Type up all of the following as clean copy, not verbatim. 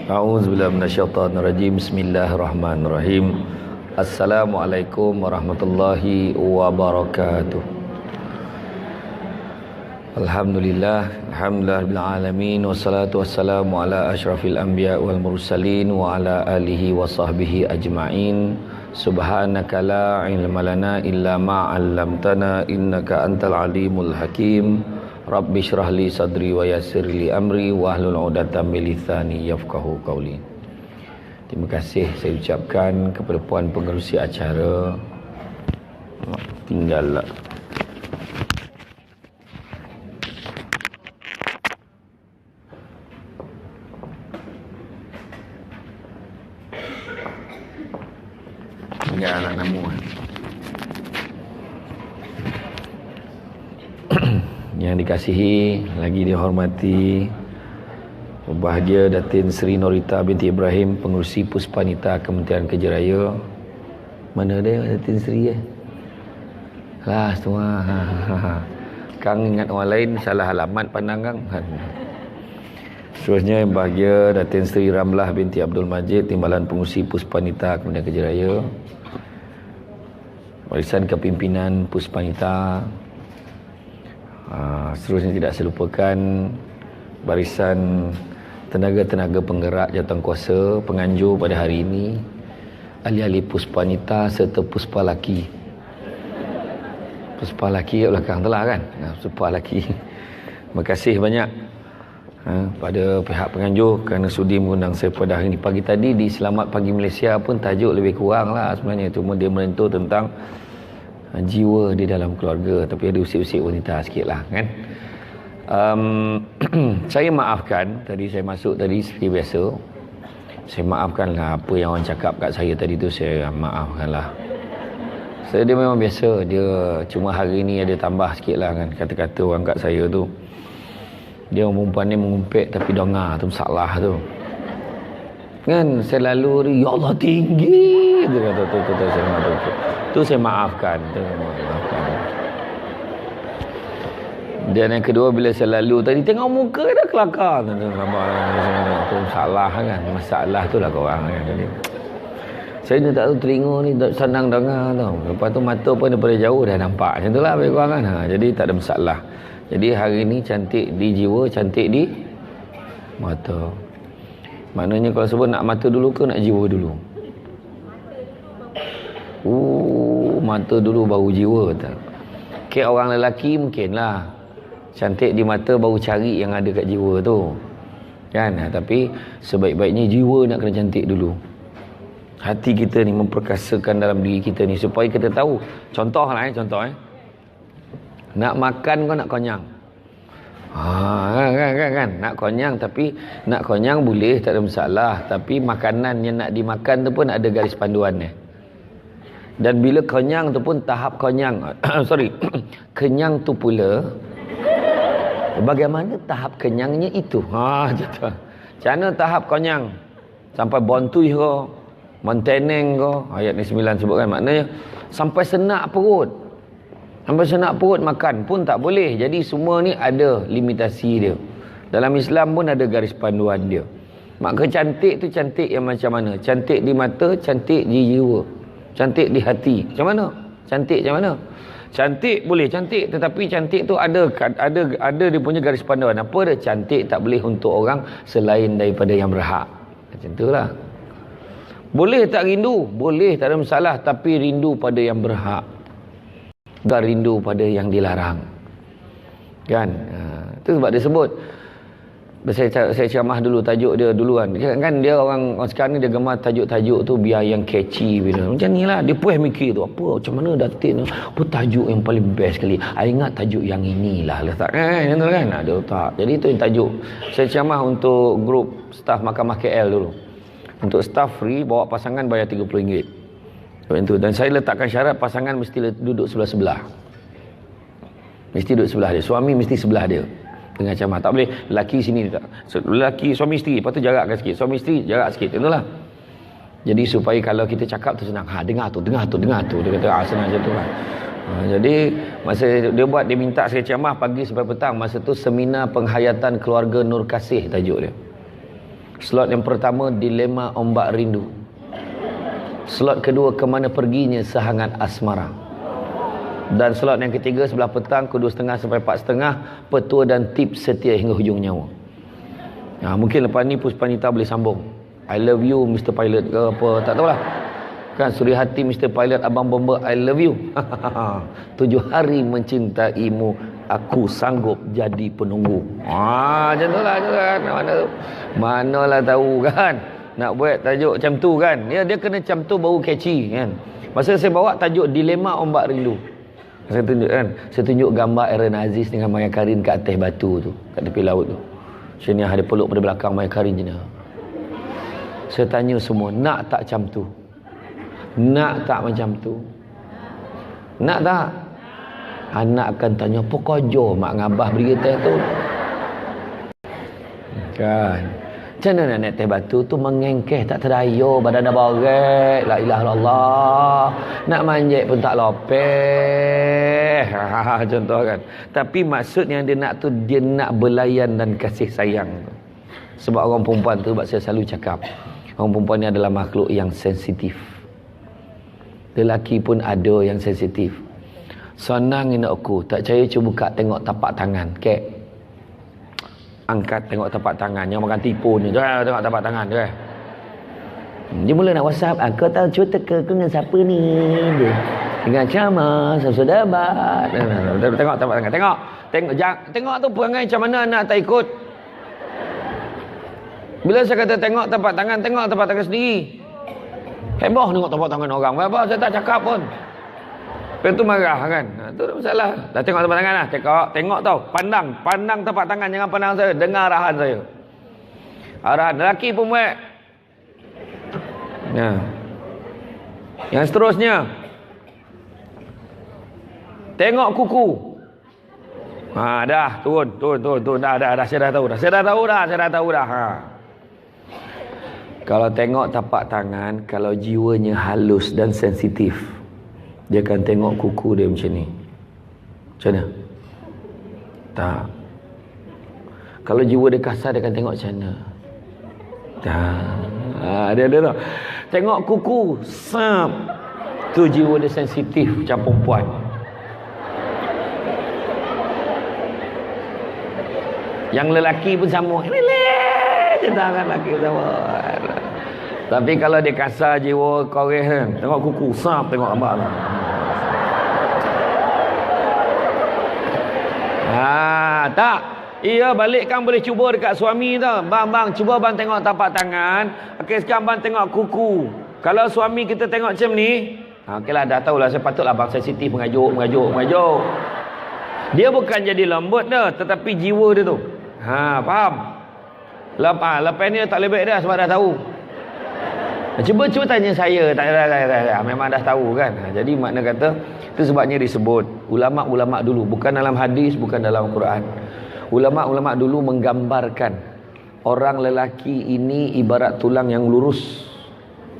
A'udzubillahi minasyaitonirrajim. Bismillahirrahmanirrahim. Assalamualaikum warahmatullahi wabarakatuh. Alhamdulillah bil alamin wassalatu wassalamu ala asyrafil anbiya wal mursalin wa ala alihi wa sahbihi ajma'in. Subhanaka la ilma lana illa ma 'allamtana innaka antal alimul hakim. Rabbi syrah li sadri wa yassir li amri wa hlul 'uqdatam min lisani yafqahu qawli. Terima kasih saya ucapkan kepada puan pengerusi acara. Tinggallah. Tinggal anak namu. Yang dikasihi, lagi dihormati, berbahagia Datin Seri Norita binti Ibrahim, pengurusi Puspanita Kementerian Kerja Raya. Mana dia Datin Seri Lah semua. Kang ingat orang lain salah alamat pandang Kang. Seterusnya yang bahagia Datin Seri Ramlah binti Abdul Majid, Timbalan Pengurusi Puspanita Kementerian Kerja Raya. Barisan Kepimpinan Puspanita. Seterusnya tidak saya lupakan barisan tenaga-tenaga penggerak jawatankuasa penganjur pada hari ini, ahli-ahli Puspanita serta Puspalaki. Puspalaki kat belakang telah kan? Puspalaki. Terima kasih banyak pada pihak penganjur kerana sudi mengundang saya pada hari ini. Pagi tadi di Selamat Pagi Malaysia pun tajuk lebih kurang lah sebenarnya, cuma dia menentu tentang jiwa di dalam keluarga, tapi ada usik-usik wanita sikit lah kan. Saya maafkan tadi saya masuk tadi seperti biasa, saya maafkan lah apa yang orang cakap kat saya tadi tu, saya maafkan lah. Dia memang biasa, dia cuma hari ni ada tambah sikit lah kan, kata-kata orang kat saya tu, dia orang perempuan ni mengumpet tapi dengar tu masalah tu kan. Saya lalu ya Allah tinggi dia kata tu saya maafkan. Tu saya maafkan. Dan yang kedua, bila saya lalu tadi tengok muka dah kelakar tu masalah kan. Masalah tu lah korang kan. Jadi saya ni tak tahu telinga ni tak senang dengar tau. Lepas tu mata pun daripada jauh dah nampak. Macam tu lah bagi korang kan. Jadi tak ada masalah. Jadi hari ni cantik di jiwa, cantik di mata. Maknanya kalau sebut nak mata dulu ke nak jiwa dulu? Mata dulu baru jiwa tak? Kek orang lelaki mungkinlah cantik di mata baru cari yang ada kat jiwa tu kan. Tapi sebaik-baiknya jiwa nak kena cantik dulu. Hati kita ni memperkasakan dalam diri kita ni supaya kita tahu. Contoh nak makan kau nak konyang. Kan nak konyang, tapi nak konyang boleh, tak ada masalah, tapi makanan yang nak dimakan tu pun ada garis panduan ni. Dan bila kenyang tu pun tahap kenyang kenyang tu pula bagaimana tahap kenyangnya itu. Macam mana tahap kenyang sampai bontui ke, menteneng ke, ayat ni 9 sebut kan, maknanya sampai senak perut. Sampai senak perut makan pun tak boleh. Jadi semua ni ada limitasi dia. Dalam Islam pun ada garis panduan dia. Maka cantik tu cantik yang macam mana? Cantik di mata, cantik di jiwa, cantik di hati. Macam mana? Cantik macam mana? Cantik boleh cantik, tetapi cantik tu ada dia punya garis panduan. Apa dia? Cantik tak boleh untuk orang selain daripada yang berhak. Macam itulah. Boleh tak rindu? Boleh, tak ada masalah, tapi rindu pada yang berhak. Dan rindu pada yang dilarang kan. Itu sebab dia sebut, saya ceramah dulu tajuk dia duluan kan. Dia orang sekarang ni dia gemar tajuk-tajuk tu biar yang catchy bila. Macam ni lah dia puas mikir tu, apa macam mana Datin apa tajuk yang paling best sekali. I ingat tajuk yang inilah letak kan, kan ada letak. Jadi tu yang tajuk saya ceramah untuk grup staf Mahkamah KL dulu. Untuk staf free, bawa pasangan bayar RM30. Dan saya letakkan syarat pasangan mesti duduk sebelah-sebelah. Mesti duduk sebelah dia. Suami mesti sebelah dia. Dengan ceramah. Tak boleh lelaki sini tak. Lelaki suami isteri, lepas tu jarakkan sikit. Suami isteri jarak sikit. Itulah. Jadi supaya kalau kita cakap tu senang. Dengar tu. Dia kata senang macam tu kan. Jadi masa dia minta saya ceramah pagi sampai petang. Masa tu seminar penghayatan keluarga Nur Kasih tajuk dia. Slot yang pertama, dilema ombak rindu. Slot kedua, kemana perginya sehangat asmara. Dan slot yang ketiga, sebelah petang, pukul 2.30 sampai 4.30, petua dan tips setia hingga hujung nyawa. Mungkin lepas ni Puspanita boleh sambung, I love you Mr. Pilot ke apa, tak tahulah. Kan Surihati Mr. Pilot, Abang Bomber, I love you. 7 hari mencintaimu, aku sanggup jadi penunggu. Macam tu lah kan. Manalah tahu kan nak buat tajuk macam tu kan. Dia kena macam tu baru catchy kan. Masa saya bawa tajuk dilema ombak rindu, saya tunjuk kan, saya tunjuk gambar Aaron Aziz dengan Maya Karin kat atas batu tu, kat tepi laut tu. Sini ada peluk pada belakang Maya Karin je. Saya tanya semua, nak tak macam tu? Nak tak macam tu? Nak tak? Anak akan tanya, apa kojo mak ngabah beri teh tu? Kan? Macam mana nak naik teh batu tu mengengkeh tak terdayo, badan dah borek, la ilaha illallah. Nak manjat pun tak lopeh. Contoh kan. Tapi maksud yang dia nak tu, dia nak belayan dan kasih sayang. Sebab orang perempuan tu, sebab saya selalu cakap, orang perempuan ni adalah makhluk yang sensitif. Lelaki pun ada yang sensitif. Senang ni nak aku, tak percaya cuba buka tengok tapak tangan. Kek. Angkat tengok tapak tangan. Yang makan tipu ni. Jangan tengok tapak tangan. Dia mula nak WhatsApp. Kau tahu cerita ke dengan siapa ni? Dia. Dengan Cama, sahabat. Tengok tapak tangan. Tengok tu perangai macam mana anak tak ikut. Bila saya kata tengok tapak tangan sendiri. Heboh tengok tapak tangan orang. Apa saya tak cakap pun. Lepas tu marah kan. Itu masalah. Dah tengok tapak tangan lah. Tengok tau. Pandang tapak tangan. Jangan pandang saya. Dengar arahan saya. Arahan. Lelaki pun buat. Yang seterusnya. Tengok kuku. Dah. Turun. Dah. Saya dah tahu dah. Kalau tengok tapak tangan, kalau jiwanya halus dan sensitif, dia akan tengok kuku dia macam ni. Macam mana? Tak. Kalau jiwa dia kasar, dia akan tengok macam mana? Tak. Dia tu. Tengok kuku, sap. Tu jiwa dia sensitif macam perempuan. Yang lelaki pun sama. Tangan lelaki pun sama. Tapi kalau dia kasar jiwa koreh kan, tengok kuku, sap, tengok abang. Tak. Iya, balikkan boleh cuba dekat suami tau. Bang, cuba bang tengok tapak tangan. Okey, sekarang bang tengok kuku. Kalau suami kita tengok macam ni, okeylah, dah tahulah, saya patutlah bang sensitif, mengajuk. Dia bukan jadi lembut dah, tetapi jiwa dia tu. Faham? Lepas ni tak lebih dah sebab dah tahu. Cuba tanya saya. Tak, memang dah tahu kan. Jadi makna kata, itu sebabnya disebut ulama' dulu, bukan dalam hadis, bukan dalam Quran. Ulama' dulu menggambarkan orang lelaki ini ibarat tulang yang lurus,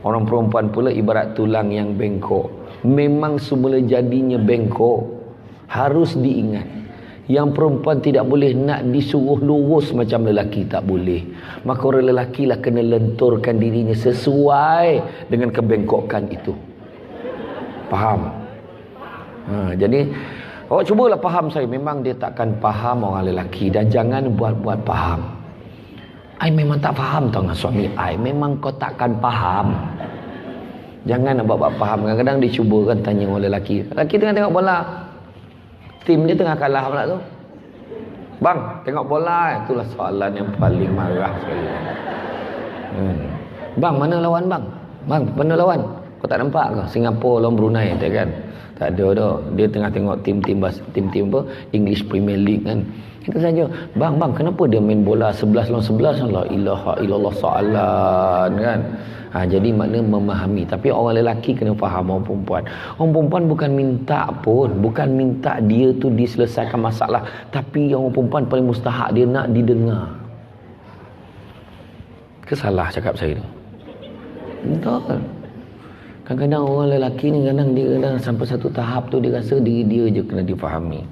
orang perempuan pula ibarat tulang yang bengkok. Memang semula jadinya bengkok. Harus diingat, yang perempuan tidak boleh nak disuruh lurus macam lelaki, tak boleh. Maka orang lelaki lah kena lenturkan dirinya sesuai dengan kebengkokan itu. Faham? Jadi cubalah faham saya. Memang dia takkan faham orang lelaki. Dan jangan buat faham. I memang tak faham tau dengan suami I. Memang kau takkan faham. Jangan nak buat faham. Kadang-kadang dicuba kan tanya orang lelaki. Lelaki tengah tengok bola, tim dia tengah kalah pula tu. Bang, tengok bola. Itulah soalan yang paling marah sekali. Bang, mana lawan bang? Bang, mana lawan? Kau tak nampak ke? Singapura lawan Brunei tak kan? Tak ada dah. Dia tengah tengok tim apa? English Premier League kan. Kita saja, bang, kenapa dia main bola 11 lawan 11? La ilaha illallah soalan kan. Jadi makna memahami. Tapi orang lelaki kena faham orang perempuan. Orang perempuan bukan minta pun, bukan minta dia tu diselesaikan masalah, tapi orang perempuan paling mustahak dia nak didengar. Kesalah cakap saya tu. Betul. Kadang-kadang orang lelaki ni kadang sampai satu tahap tu dia rasa diri dia je kena difahami.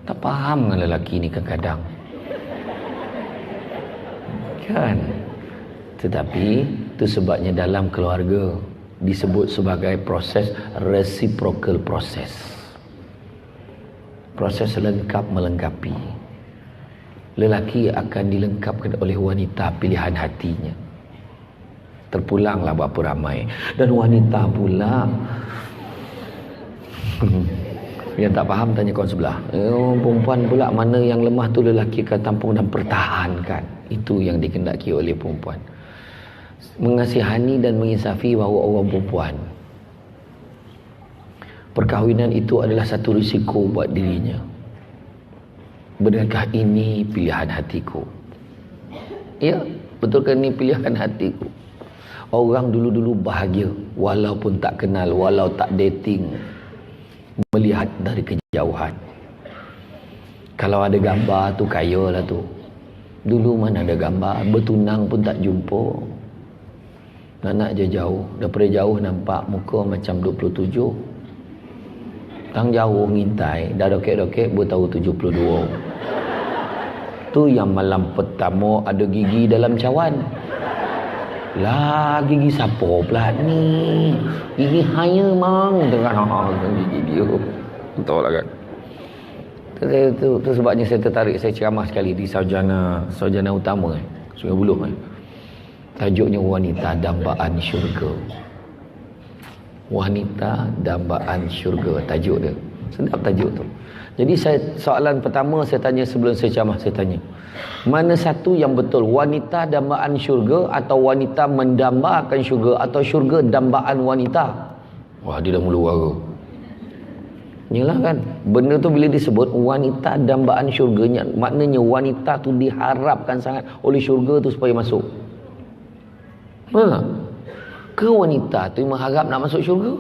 Tak faham dengan lelaki ni kadang-kadang. Kan? Tetapi itu sebabnya dalam keluarga disebut sebagai proses reciprocal process. Proses lengkap melengkapi. Lelaki akan dilengkapkan oleh wanita pilihan hatinya. Terpulanglah berapa ramai. Dan wanita pula yang tak faham tanya kawan sebelah. Perempuan pula mana yang lemah tu lelaki akan tampung dan pertahankan. Itu yang dikendaki oleh perempuan. Mengasihani dan menginsafi bahawa orang perempuan. Perkahwinan itu adalah satu risiko buat dirinya. Benarkah ini pilihan hatiku? Ya, betulkah ini pilihan hatiku? Orang dulu-dulu bahagia walaupun tak kenal, walau tak dating, melihat dari kejauhan. Kalau ada gambar tu kaya lah tu. Dulu mana ada gambar, bertunang pun tak jumpa. Nak je jauh, daripada jauh nampak muka macam 27. Tang jauh ngintai, dah dokek-dokek bertahu 72. Tu yang malam pertama ada gigi dalam cawan. Lah gigi siapa pula ni? Gigi hanya mang dengan gigi dia. Betul lah kan. Itu sebabnya saya tertarik, saya ceramah sekali di Sarjana Utama Sungai Buloh Tajuknya wanita dambaan syurga. Wanita dambaan syurga tajuk dia. Sedap tajuk tu. Jadi soalan pertama saya tanya sebelum saya ceramah, saya tanya, mana satu yang betul, wanita dambaan syurga atau wanita mendambakan syurga atau syurga dambaan wanita? Wah, dia dah mula wara. Yalah kan, benda tu bila disebut wanita dambaan syurganya, maknanya wanita tu diharapkan sangat oleh syurga tu supaya masuk. Ke wanita tu mengharap nak masuk syurga?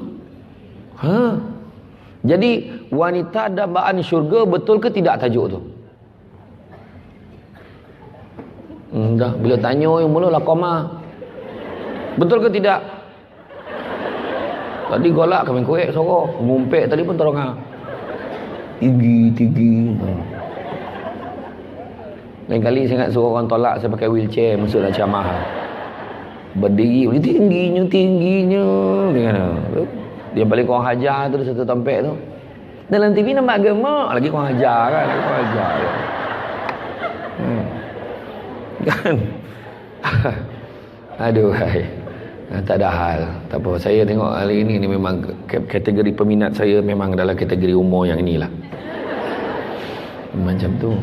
Jadi wanita dambaan syurga betul ke tidak tajuk tu? Dah bila tanya yang mula lah koma. Betul ke tidak? Tadi golak kami kuek sorok, ngumpet tadi pun tolong tinggi. Lain kali saya ingat suruh orang tolak saya pakai wheelchair masuk dalam ceramah. Berdiri tingginya dengan dia balik kau hajar tu satu tempek tu. Dalam TV nampak gemak lagi kau hajar kan, kau hajar. Kan. Aduh hai. Tak ada hal. Tak apa. Saya tengok hari ini ni memang kategori peminat saya memang dalam kategori umur yang inilah. Macam tu.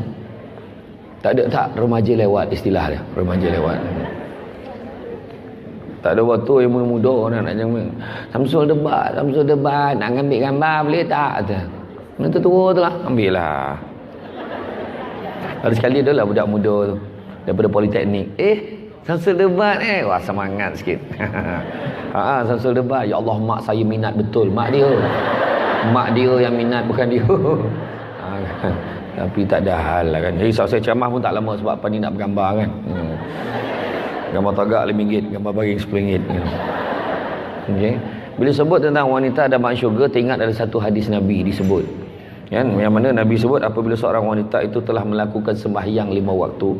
Tak ada tak remaja lewat istilah dia. Remaja lewat. Tak ada waktu yang muda nak jangan Samsul debat nak ambil gambar boleh tak? Nanti tua tu lah ambil lah. Ada sekali adalah budak muda tu daripada politeknik. Samsul debat wah semangat sikit. Samsul debat, ya Allah mak saya minat betul, mak dia yang minat bukan dia. Tapi tak ada hal lah kan. Jadi saya ceramah pun tak lama sebab apa ni nak bergambar kan. Gambar tagak RM5, gambar baring RM10. Okay. Bila sebut tentang wanita dambaan syurga, teringat ada satu hadis Nabi disebut. Kan? Yang mana Nabi sebut apabila seorang wanita itu telah melakukan sembahyang 5 waktu,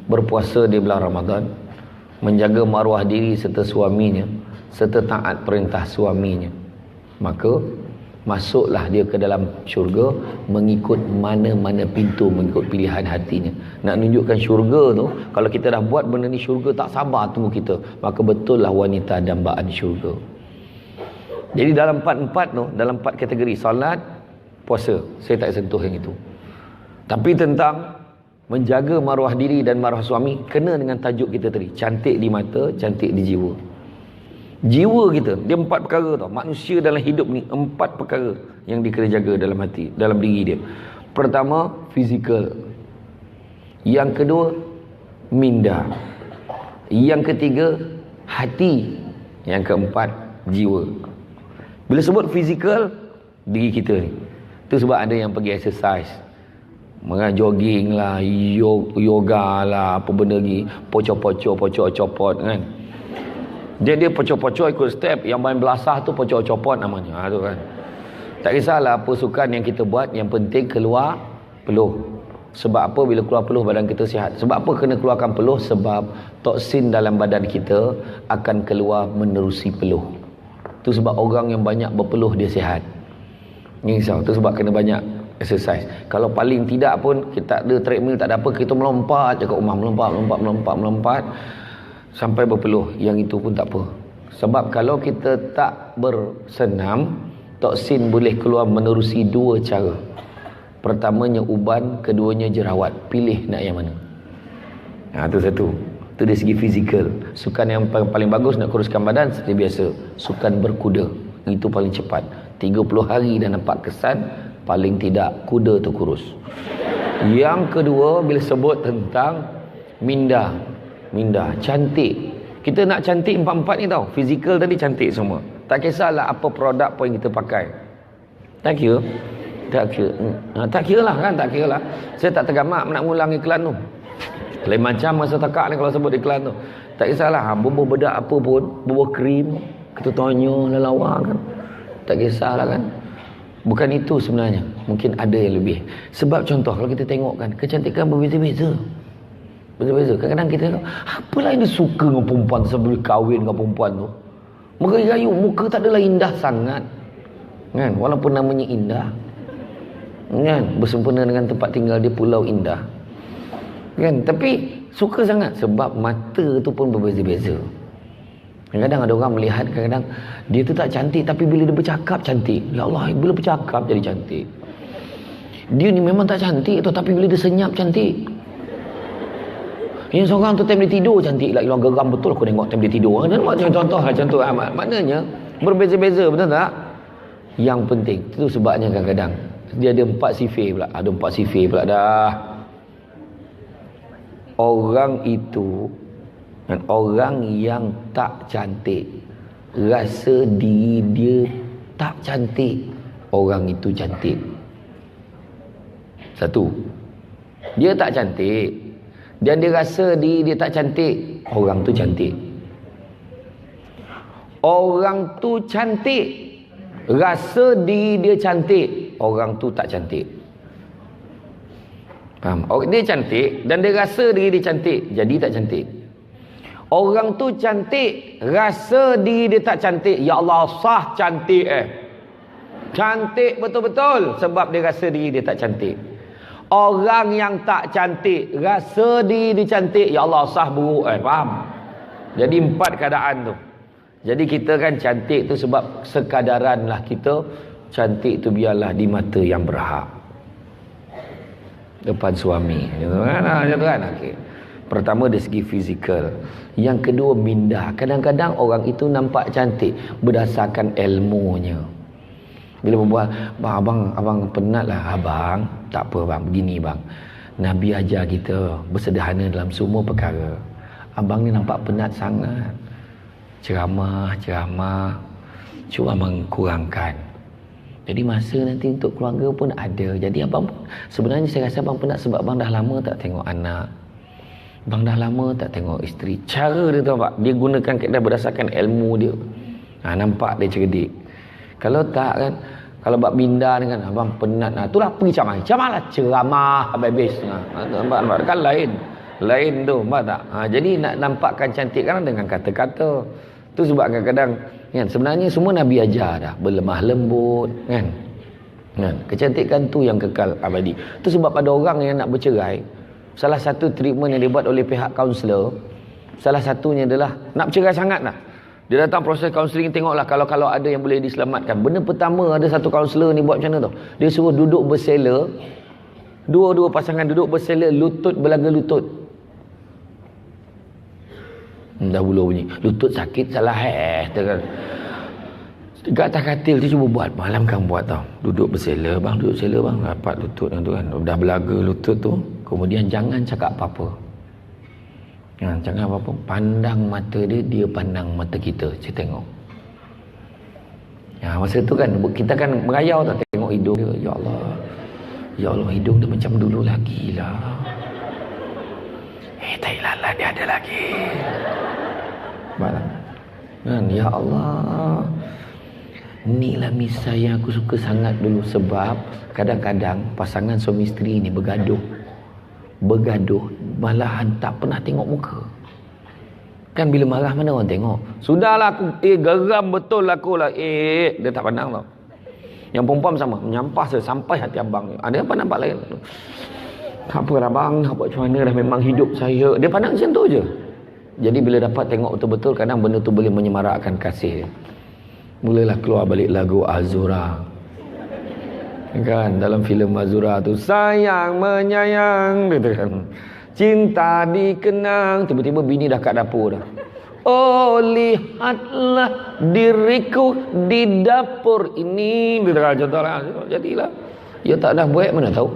berpuasa di bulan Ramadan, menjaga maruah diri serta suaminya, serta taat perintah suaminya, maka masuklah dia ke dalam syurga mengikut mana-mana pintu, mengikut pilihan hatinya. Nak tunjukkan syurga tu, kalau kita dah buat benda ni syurga tak sabar tunggu kita, maka betul lah wanita dambaan syurga. Jadi dalam 4 tu, dalam 4 kategori, solat, puasa, saya tak sentuh yang itu. Tapi tentang menjaga maruah diri dan maruah suami, kena dengan tajuk kita tadi, cantik di mata, cantik di jiwa. Jiwa kita, dia 4 perkara tau. Manusia dalam hidup ni 4 perkara yang dia kena jaga dalam hati, dalam diri dia. Pertama, fizikal. Yang kedua, minda. Yang ketiga, hati. Yang keempat, jiwa. Bila sebut fizikal, diri kita ni. Itu sebab ada yang pergi exercise. Jogging lah, yoga lah, apa benda lagi, pocok-pocok kan. Dia pocok-pocok ikut step, yang main belasah tu pocok-copot namanya. Tu kan. Tak kisahlah apa sukan yang kita buat, yang penting keluar peluh. Sebab apa bila keluar peluh badan kita sihat? Sebab apa kena keluarkan peluh? Sebab toksin dalam badan kita akan keluar menerusi peluh. Itu sebab orang yang banyak berpeluh dia sihat. Ni risau. Itu sebab kena banyak exercise. Kalau paling tidak pun kita ada treadmill, tak ada apa, kita melompat je kat rumah, melompat sampai berpeluh. Yang itu pun tak apa. Sebab kalau kita tak bersenam, toksin boleh keluar menerusi dua cara. Pertamanya uban, keduanya jerawat. Pilih nak yang mana. Itu satu. Itu dari segi fizikal. Sukan yang paling bagus nak kuruskan badan seperti biasa, sukan berkuda. Itu paling cepat. 30 hari dah nampak kesan. Paling tidak kuda tu kurus. Yang kedua, bila sebut tentang minda, cantik. Kita nak cantik empat-empat ni tau. Fizikal tadi cantik semua. Tak kisahlah apa produk pun yang kita pakai. Tak kira lah kan, tak kira lah. Saya tak tergamak nak mengulang iklan tu. Lain macam masa takak ni kalau sebut iklan tu. Tak kisahlah, bubuh bedak apa pun, bubuh krim, kita tanya lelawa kan. Tak kisahlah kan. Bukan itu sebenarnya. Mungkin ada yang lebih. Sebab contoh kalau kita tengok kan, kecantikan berbeza-beza. Kadang-kadang kita tengok, apalah yang dia suka dengan perempuan sebelum kahwin dengan perempuan tu. Merayu, muka tak adalah indah sangat. Kan? Walaupun namanya indah. Kan? Bersempena dengan tempat tinggal dia, pulau indah. Kan? Tapi suka sangat sebab mata tu pun berbeza-beza. Kadang-kadang ada orang melihat, kadang-kadang dia tu tak cantik, tapi bila dia bercakap cantik. Ya Allah, bila bercakap jadi cantik. Dia ni memang tak cantik tu, tapi bila dia senyap cantik. Yang seorang tu time dia tidur cantik lah. Orang geram betul aku tengok time dia tidur. Contoh lah contoh. Maknanya berbeza-beza, betul tak? Yang penting, itu sebabnya kadang-kadang dia ada 4 sifir pula. Ada 4 sifir pula dah. Orang itu, dan orang yang tak cantik, rasa diri dia tak cantik, orang itu cantik. Satu, dia tak cantik dan dia rasa diri dia tak cantik, orang tu cantik. Orang tu cantik, rasa diri dia cantik, orang tu tak cantik. Faham? Dia cantik dan dia rasa diri dia cantik, jadi tak cantik. Orang tu cantik, rasa diri dia tak cantik. Ya Allah, sah cantik cantik betul-betul sebab dia rasa diri dia tak cantik. Orang yang tak cantik, rasa diri dia cantik, ya Allah, sah buruk faham? Jadi 4 keadaan tu. Jadi kita kan cantik tu sebab sekadaran lah kita. Cantik tu biarlah di mata yang berhak, depan suami. Macam tu kan? Okay. Pertama dari segi fizikal. Yang kedua minda. Kadang-kadang orang itu nampak cantik berdasarkan ilmunya. Bila berbual, bang, abang penat lah. Abang, tak apa bang, begini bang. Nabi ajar kita bersederhana dalam semua perkara. Abang ni nampak penat sangat. Ceramah. Cuba abang kurangkan. Jadi masa nanti untuk keluarga pun ada. Jadi abang, sebenarnya saya rasa abang penat sebab abang dah lama tak tengok anak. Abang dah lama tak tengok isteri. Cara dia tu pak, dia gunakan kaedah berdasarkan ilmu dia. Nampak dia cerdik. Kalau tak kan, kalau bab minda ni kan, abang penat. Itulah pergi ceramah habis-habis. Nampak kan lain tu, nampak tak? Jadi nak nampakkan cantik kan dengan kata-kata. Tu sebab kadang-kadang kan, sebenarnya semua Nabi ajar dah, berlemah lembut kan. Kecantikan tu yang kekal abadi. Tu sebab pada orang yang nak bercerai, salah satu treatment yang dibuat oleh pihak kaunselor, salah satunya adalah nak bercerai sangat lah. Dia datang proses kaunseling, tengoklah kalau ada yang boleh diselamatkan. Benda pertama, ada satu kaunselor ni buat macam mana tau. Dia suruh duduk bersela, dua-dua pasangan duduk bersela, lutut belaga lutut. Dah bulu bunyi, lutut sakit salah kan. Dekat atas katil tu cuba buat, malam kan buat tau. Duduk bersela bang, rapat lutut tu kan. Dah belaga lutut tu. Kemudian jangan cakap apa-apa. Jangan apa-apa. Pandang mata dia, dia pandang mata kita. Saya tengok. Masa tu kan, kita kan merayau tak tengok hidung dia. Ya Allah, hidung dia macam dulu lagi lah. Tai lalat dia ada lagi. Ya Allah. Inilah misal yang aku suka sangat dulu. Sebab kadang-kadang pasangan suami isteri ni bergaduh. bergaduh, malahan tak pernah tengok muka. Kan bila marah mana orang tengok? Sudahlah aku, geram betul aku lah. Dia tak pandang tau. Yang perempuan sama, menyampah sampai hati abang. Ada apa nampak lain? Tak apalah bang, nak buat macam mana dah, memang hidup saya. Dia pandang macam tu je. Jadi bila dapat tengok betul-betul, kadang benda tu boleh menyemarakkan kasih. Mulalah keluar balik lagu Azura. Kan dalam filem Azura tu, sayang menyayang gitu kan. Cinta dikenang. Tiba-tiba bini dah kat dapur dah. Oh lihatlah diriku di dapur ini. Gitu kan contohlah. Jadilah. Ya tak dah buat mana tahu.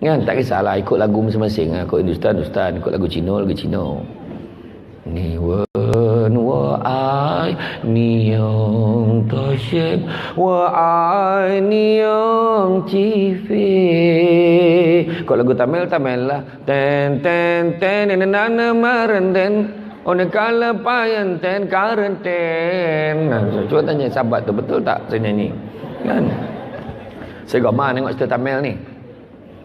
Kan tak kisahlah, ikut lagu masing-masing. Ikut Hindustan, ikut lagu Cina, Ni wen wa ai niang to shep wa ai niang chi fe. Kalau lagu Tamil lah. Ten ten ten nana marenden on kala payan ten karenten. Cuba tanya sahabat tu, betul tak saya nyanyi? Kan? Saya gama tengok cerita Tamil ni.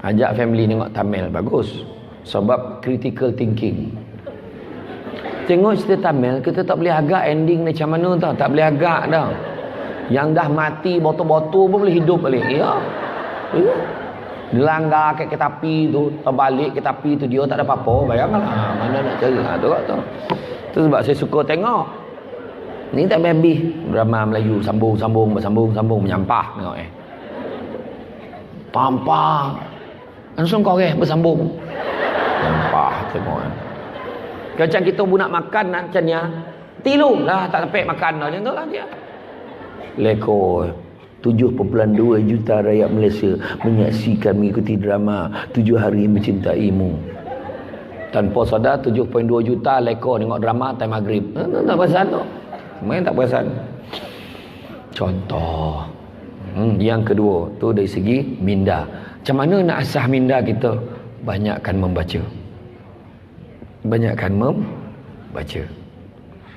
Ajak family tengok Tamil, bagus. Sebab critical thinking. Tengok cerita Tamil, kita tak boleh agak ending macam mana tau. Tak boleh agak dah. Yang dah mati botol-botol pun boleh hidup balik. Ya. Dilanggar ke tepi tu, terbalik ke tepi tu, dia tak ada apa-apa. Bayangkanlah mana nak cari. Tu. Tu sebab saya suka tengok. Ni tak habis drama Melayu, sambung menyampah tengok Pampang. Langsung kau bersambung. Menyampah tengok Macam kita pun nak makan macam ni, tilu lah tak sampai makan dah. Macam tu lah dia. Leko 7.2 juta rakyat Malaysia menyaksikan mengikuti drama 7 hari mencintaimu. Tanpa sadar 7.2 juta leko tengok drama time maghrib. Tak perasan tu. Main tak perasan. Contoh. Yang kedua tu dari segi minda. Macam mana nak asah minda kita? Banyakkan membaca.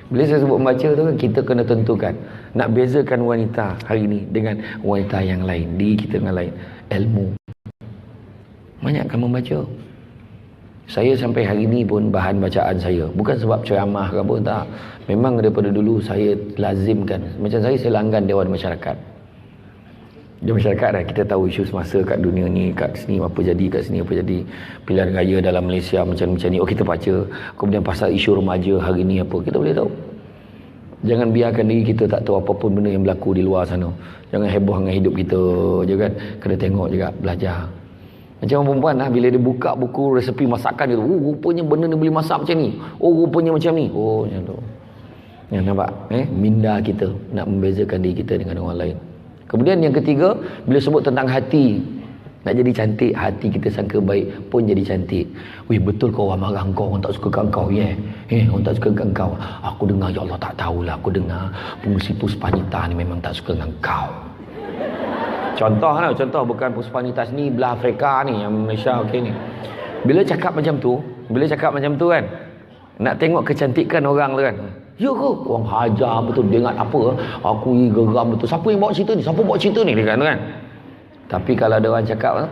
Bila saya sebut membaca tu, kita kena tentukan nak bezakan wanita hari ni dengan wanita yang lain, diri kita dengan lain. Ilmu. Banyakkan membaca. Saya sampai hari ni pun bahan bacaan saya bukan sebab ceramah ke apa, tak. Memang daripada dulu saya lazimkan. Macam saya langgan Dewan Masyarakat. Di masyarakat dah kita tahu isu semasa kat dunia ni, kat sini apa jadi, kat sini apa jadi, pilihan raya dalam Malaysia macam ni. Kita baca. Kemudian pasal isu remaja hari ni apa, kita boleh tahu. Jangan biarkan diri kita tak tahu apa-apa benda yang berlaku di luar sana. Jangan heboh dengan hidup kita je kan. Kena tengok juga, belajar. Macam orang perempuan lah, bila dia buka buku resepi masakan dia, rupanya benda ni boleh masak macam ni. Rupanya macam ni. Macam tu. Ya, nampak? Minda kita nak membezakan diri kita dengan orang lain. Kemudian yang ketiga, bila sebut tentang hati, nak jadi cantik, hati kita sangka baik pun jadi cantik. Wih, betul kau orang marah kau, orang tak suka kat kau, orang tak suka kat kau. Aku dengar, ya Allah, tak tahulah, aku dengar pengusi Puspanita ni memang tak suka dengan kau. Contoh bukan Puspanita ni belah Afrika ni, yang Malaysia okey ni. Bila cakap macam tu kan, nak tengok kecantikan orang tu kan. Ya ke? Orang hajar betul, dia ingat apa? Aku geram betul. Siapa yang bawa cerita ni? Siapa bawa cerita ni? Dia kan? Tapi kalau ada orang cakap,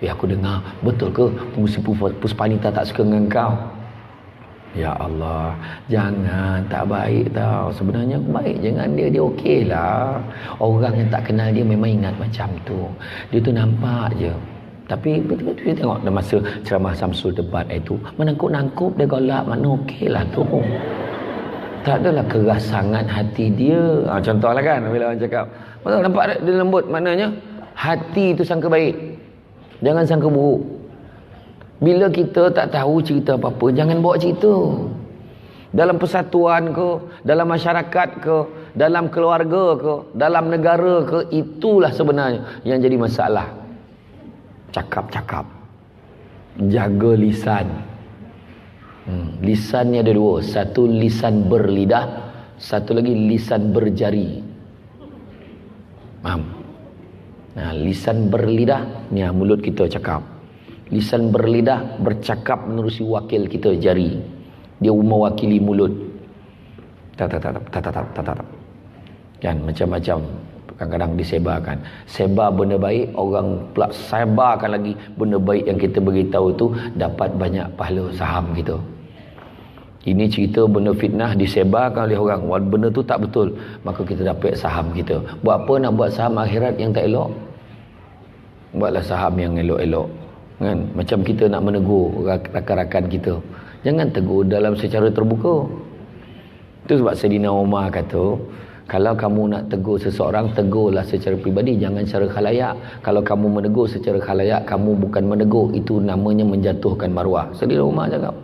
aku dengar, betul ke pengusi Puspanita tak suka dengan kau? Ya Allah, jangan, tak baik tau. Sebenarnya baik, jangan dia okey lah. Orang yang tak kenal dia memang ingat macam tu. Dia tu nampak je. Tapi betul-betul tengok dalam masa ceramah Samsul debat itu, menangkup-nangkup dia golak, mana okey lah tu. Tak adalah keras sangat hati dia. Contohlah kan, bila orang cakap, nampak dia lembut, maknanya hati tu sangka baik. Jangan sangka buruk. Bila kita tak tahu cerita apa-apa, jangan bawa cerita. Dalam persatuan ke, dalam masyarakat ke, dalam keluarga ke, dalam negara ke, itulah sebenarnya yang jadi masalah. Cakap-cakap. Jaga lisan. Lisannya ada dua. Satu lisan berlidah, satu lagi lisan berjari. Faham? Lisan berlidah, ni mulut kita cakap. Lisan berlidah bercakap menerusi wakil kita, jari. Dia mewakili mulut. Kan macam-macam kadang-kadang disebarkan. Sebar benda baik, orang pula sebarkan lagi benda baik yang kita beritahu tu, dapat banyak pahala saham kita. Ini cerita benda fitnah disebarkan oleh orang, benda tu tak betul, maka kita dapat saham kita. Buat apa nak buat saham akhirat yang tak elok? Buatlah saham yang elok-elok, kan? Macam kita nak menegur rakan-rakan kita, jangan tegur dalam secara terbuka. Itu sebab Sayyidina Umar kata, kalau kamu nak tegur seseorang, tegurlah secara pribadi, jangan secara khalayak. Kalau kamu menegur secara khalayak, kamu bukan menegur, itu namanya menjatuhkan maruah. Sayyidina Umar cakap.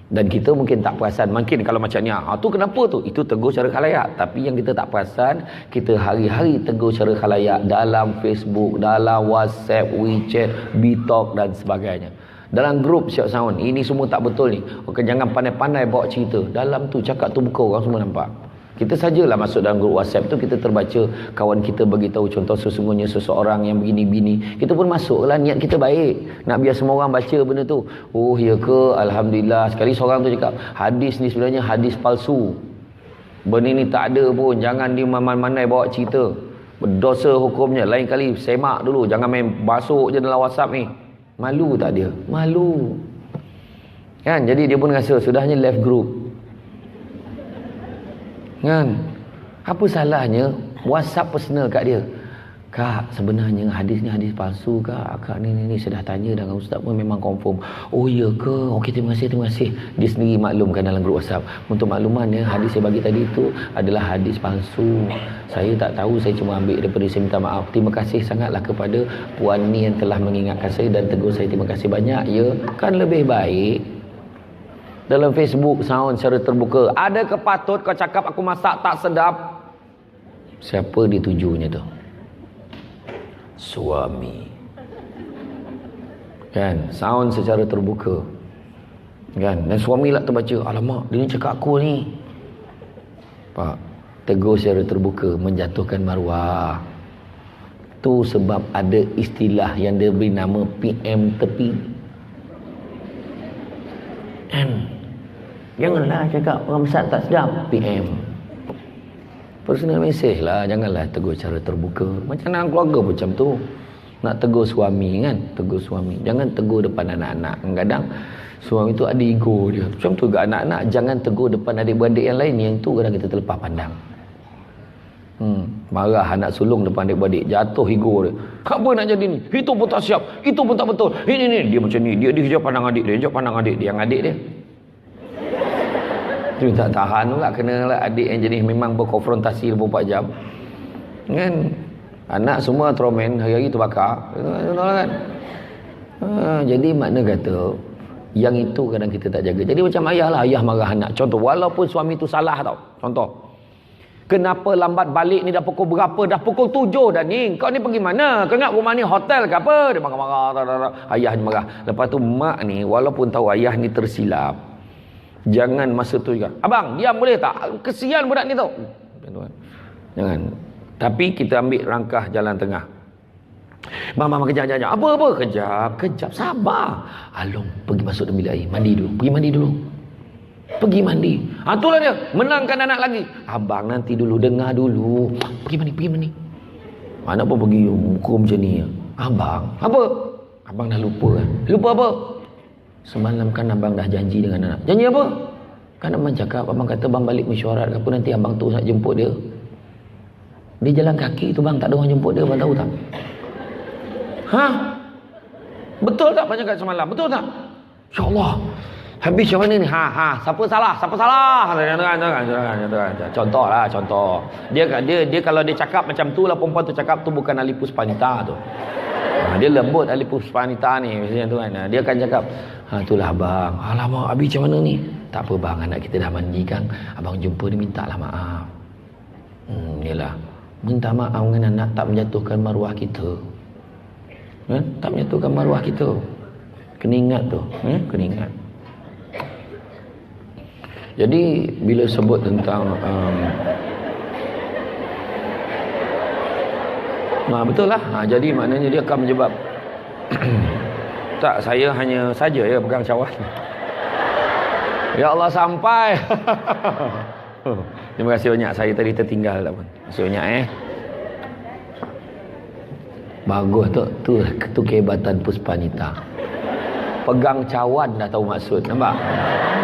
Dan kita mungkin tak perasan, mungkin kalau macam ni, tu kenapa tu? Itu tegur secara khalayak. Tapi yang kita tak perasan, kita hari-hari tegur secara khalayak dalam Facebook, dalam WhatsApp, WeChat, BeeTalk dan sebagainya. Dalam grup Syok Sound, ini semua tak betul ni. Okay, jangan pandai-pandai bawa cerita. Dalam tu cakap tu buka, orang semua nampak. Kita sajalah masuk dalam grup WhatsApp tu, kita terbaca kawan kita beritahu contoh sesungguhnya seseorang yang begini-begini, kita pun masuklah, niat kita baik, nak biar semua orang baca benda tu. Oh ya ke, alhamdulillah. Sekali seorang tu cakap, hadis ni sebenarnya hadis palsu, benda ni tak ada pun, jangan dia mandai bawa cerita, berdosa hukumnya. Lain kali semak dulu, jangan main masuk je dalam WhatsApp ni. Malu tak dia? Malu kan? Jadi dia pun rasa sudahnya left group kan. Apa salahnya WhatsApp personal kat dia, Kak sebenarnya hadis ni hadis palsu Kak, Kak ni saya dah tanya dengan ustaz pun memang confirm. Oh ya ke, okey terima kasih. Dia sendiri maklumkan dalam grup WhatsApp, untuk maklumannya hadis saya bagi tadi tu adalah hadis palsu, saya tak tahu, saya cuma ambil daripada, saya minta maaf, terima kasih sangatlah kepada puan ni yang telah mengingatkan saya dan tegur saya, terima kasih banyak ya. Kan lebih baik dalam Facebook Sound secara terbuka. Ada kepatut kau cakap aku masak tak sedap? Siapa ditujunya tu? Suami. Kan? Sound secara terbuka. Kan? Dan suami lah terbaca, alamak dia ni cakap aku ni. Pak, tegur secara terbuka menjatuhkan maruah. Tu sebab ada istilah yang dia beri nama PM tepi. Janganlah cakap orang besar tak sedap, PM. Personal message lah, janganlah tegur secara terbuka. Macam dalam keluarga pun macam tu. Nak tegur suami kan, tegur suami. Jangan tegur depan anak-anak. Kadang-kadang suami tu ada ego dia. Macam tu juga anak-anak, jangan tegur depan adik-beradik yang lain. Yang tu kadang kita terlepas pandang. Marah anak sulung depan adik-beradik, jatuh ego dia. Apa nak jadi ni? Itu pun tak siap, itu pun tak betul. Ini dia macam ni, dia kejar pandang adik dia, yang adik dia. Tu tak tahan pula, kenalah adik yang jenis memang berkonfrontasi 24 jam. Kan? Anak semua tromen, hari-hari terbakar. Kan? Jadi makna kata, yang itu kadang kita tak jaga. Jadi macam ayah lah, ayah marah anak. Contoh, walaupun suami tu salah tau. Contoh, kenapa lambat balik ni, dah pukul berapa? Dah pukul 7 dah ni. Kau ni pergi mana? Kau ingat rumah ni hotel ke apa? Dia marah-marah. Ayah marah. Lepas tu mak ni, walaupun tahu ayah ni tersilap, jangan masa tu juga, abang diam boleh tak? Kesian budak ni tau. Jangan. Tapi kita ambil langkah jalan tengah. Mama kejap. Apa? Kejap. Sabar. Along, pergi masuk dalam bilik air. Mandi dulu. Pergi mandi. Itulah dia. Menangkan anak lagi. Abang nanti dulu. Dengar dulu. Pergi mandi. Anak pun pergi hukum macam ni. Abang. Apa? Abang dah lupa. Lupa apa? Semalam kan abang dah janji dengan anak. Janji apa? Kan abang cakap, abang kata abang balik mesyuarat ke apa, nanti abang tu nak jemput dia. Dia jalan kaki tu bang, tak ada orang jemput dia, abang tahu tak? Betul tak abang cakap semalam? Betul tak? InsyaAllah. Habis macam mana ni? Siapa salah? Contoh. Dia kalau dia cakap macam tu lah, perempuan tu cakap tu bukan ahli puspanita tu. Dia lembut ahli puspanita ni misalnya tu kan. Dia akan cakap, itulah abang. Alamak, habis macam mana ni? Tak apa bang, anak kita dah mandi kan. Abang jumpa dia, mintalah maaf. Yalah. Minta maaf dengan anak tak menjatuhkan maruah kita. Tak menjatuhkan maruah kita. Kena ingat tu. Kena ingat. Jadi bila sebut tentang betul lah. Jadi maknanya dia akan menyebab tak, saya hanya saja ya pegang cawan. Ya Allah sampai. Terima kasih banyak, saya tadi tertinggal tak pun. Terima kasih banyak Bagus tu kehebatan Puspanita. Pegang cawan dah tahu maksud, nampak?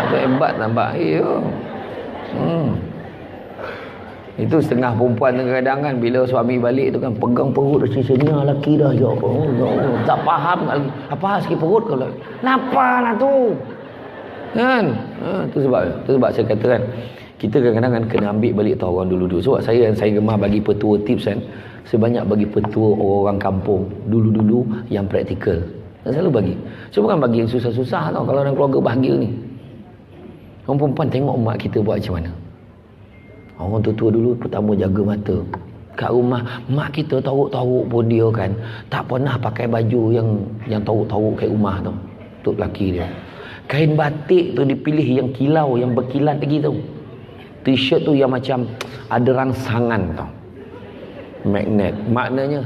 Itu hebat, nampak? Itu setengah perempuan kadang-kadang kan, bila suami balik tu kan pegang perut dah sini lelaki dah ya apa. Tak faham lagi. Apa sikit perut kau lagi. Napalah tu? Kan? Tu sebab saya kata kan, kita kadang-kadang kan kena ambil balik tahu orang dulu-dulu. Sebab saya gemar bagi petua tips kan. Sebanyak bagi petua orang kampung dulu-dulu yang praktikal. Saya selalu bagi. Saya bukan bagi yang susah-susah tau. Kalau dalam keluarga bahagia ni, orang perempuan tengok mak kita buat macam mana. Orang tua-tua dulu pertama jaga mata. Kat rumah mak kita tarik-tarik pun dia kan tak pernah pakai baju yang tarik-tarik kat rumah tu. Untuk lelaki dia. Kain batik tu dipilih yang kilau, yang berkilat lagi tu. T-shirt tu yang macam ada rangsangan tau. Magnet. Maknanya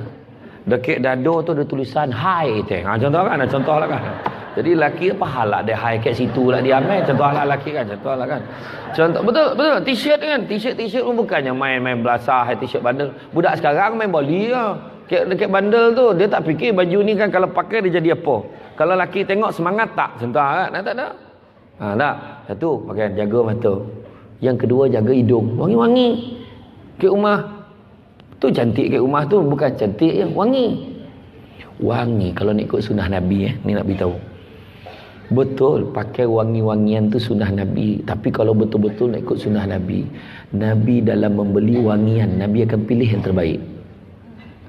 dekat dada tu ada tulisan hi teh. Contoh lah kan. Jadi lelaki apa hal lah dia hi kat situ lah dia ambil. Contoh lah lelaki kan. Contoh betul. T-shirt kan. T-shirt pun bukannya main belasah t-shirt bandel. Budak sekarang main boli lah. Dekat bandel tu dia tak fikir baju ni kan kalau pakai dia jadi apa. Kalau lelaki tengok semangat tak? Contoh kan. Tak ada. Tak. Satu pakai jaga mata. Yang kedua jaga hidung. Wangi-wangi. Kat rumah. Tu cantik kat rumah tu bukan cantik je, wangi. Wangi kalau nak ikut sunnah Nabi ni nak beritahu. Betul pakai wangi-wangian tu sunnah Nabi, tapi kalau betul-betul nak ikut sunnah Nabi, Nabi dalam membeli wangian, Nabi akan pilih yang terbaik.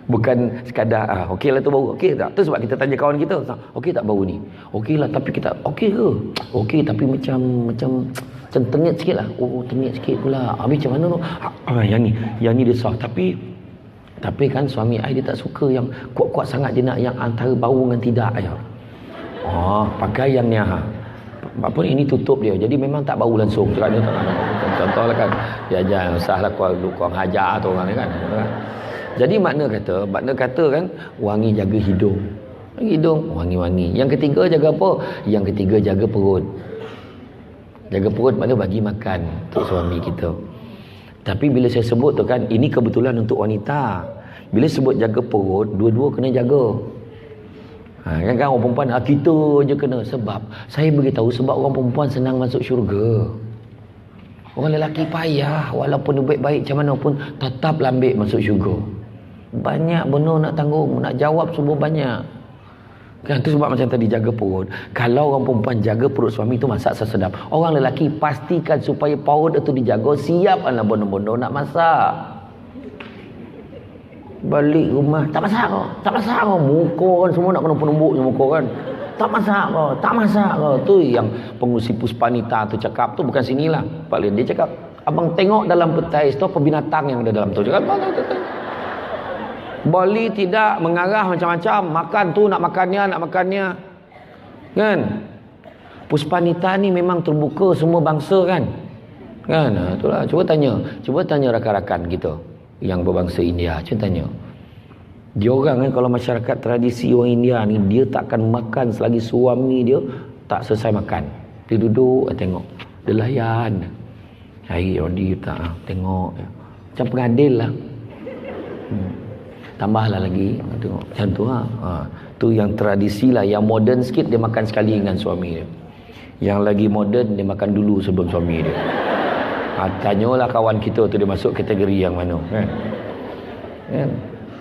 Bukan sekadar okeylah tu bau, okey tak? Tu sebab kita tanya kawan kita, okey tak bau ni? Okeylah tapi kita okey ke? Okey tapi macam tengit sikit lah. Oh tengit sikit pula. Habis macam mana tu? Yang ni dia sah. Tapi kan suami saya dia tak suka yang kuat-kuat sangat, dia nak yang antara bau dengan tidak aja. Pakai yang ni apa ini tutup dia. Jadi memang tak bau langsung. Contohlah kan. Ya jangan usahlah kau hajar tu orang ni kan. Jadi makna kata kan wangi jaga hidung. Hidung wangi-wangi. Yang ketiga jaga apa? Yang ketiga jaga perut. Jaga perut makna bagi makan untuk suami kita. Tapi bila saya sebut tu kan, ini kebetulan untuk wanita. Bila sebut jaga perut, dua-dua kena jaga. Kan orang perempuan, kita je kena. Sebab, saya beritahu sebab orang perempuan senang masuk syurga. Orang lelaki payah, walaupun dia baik-baik macam mana pun, tetap lambik masuk syurga. Banyak benda nak tanggung, nak jawab semua banyak. Kan tu sebab macam tadi jaga perut. Kalau orang perempuan jaga perut suami tu masak sedap. Orang lelaki pastikan supaya perut itu dijaga, siaplah bondo-bondo nak masak. Balik rumah tak masak kau. Muka kan semua nak kena penumbuk je muka kan. Tak masak kau. Tu yang pengusi Puspanita tu cakap tu bukan sinilah. Pak Lin dia cakap, abang tengok dalam petai tu apa binatang yang ada dalam tu. Cakap Bali tidak mengarah macam-macam. Makan tu nak makannya. Kan? Puspanita ni memang terbuka semua bangsa kan? Kan? Itulah. Cuba tanya rakan-rakan kita yang berbangsa India. Cuba tanya. Dia orang kan kalau masyarakat tradisi orang India ni, dia takkan makan selagi suami dia tak selesai makan. Dia duduk tengok. Dia layan. Hari Rodi tak tengok. Macam pengadil lah. Tambahlah lagi tengok macam tu tu yang tradisi lah. Yang moden sikit dia makan sekali dengan suami dia. Yang lagi moden dia makan dulu sebelum suami dia. Tanyalah kawan kita tu dia masuk kategori yang mana kan.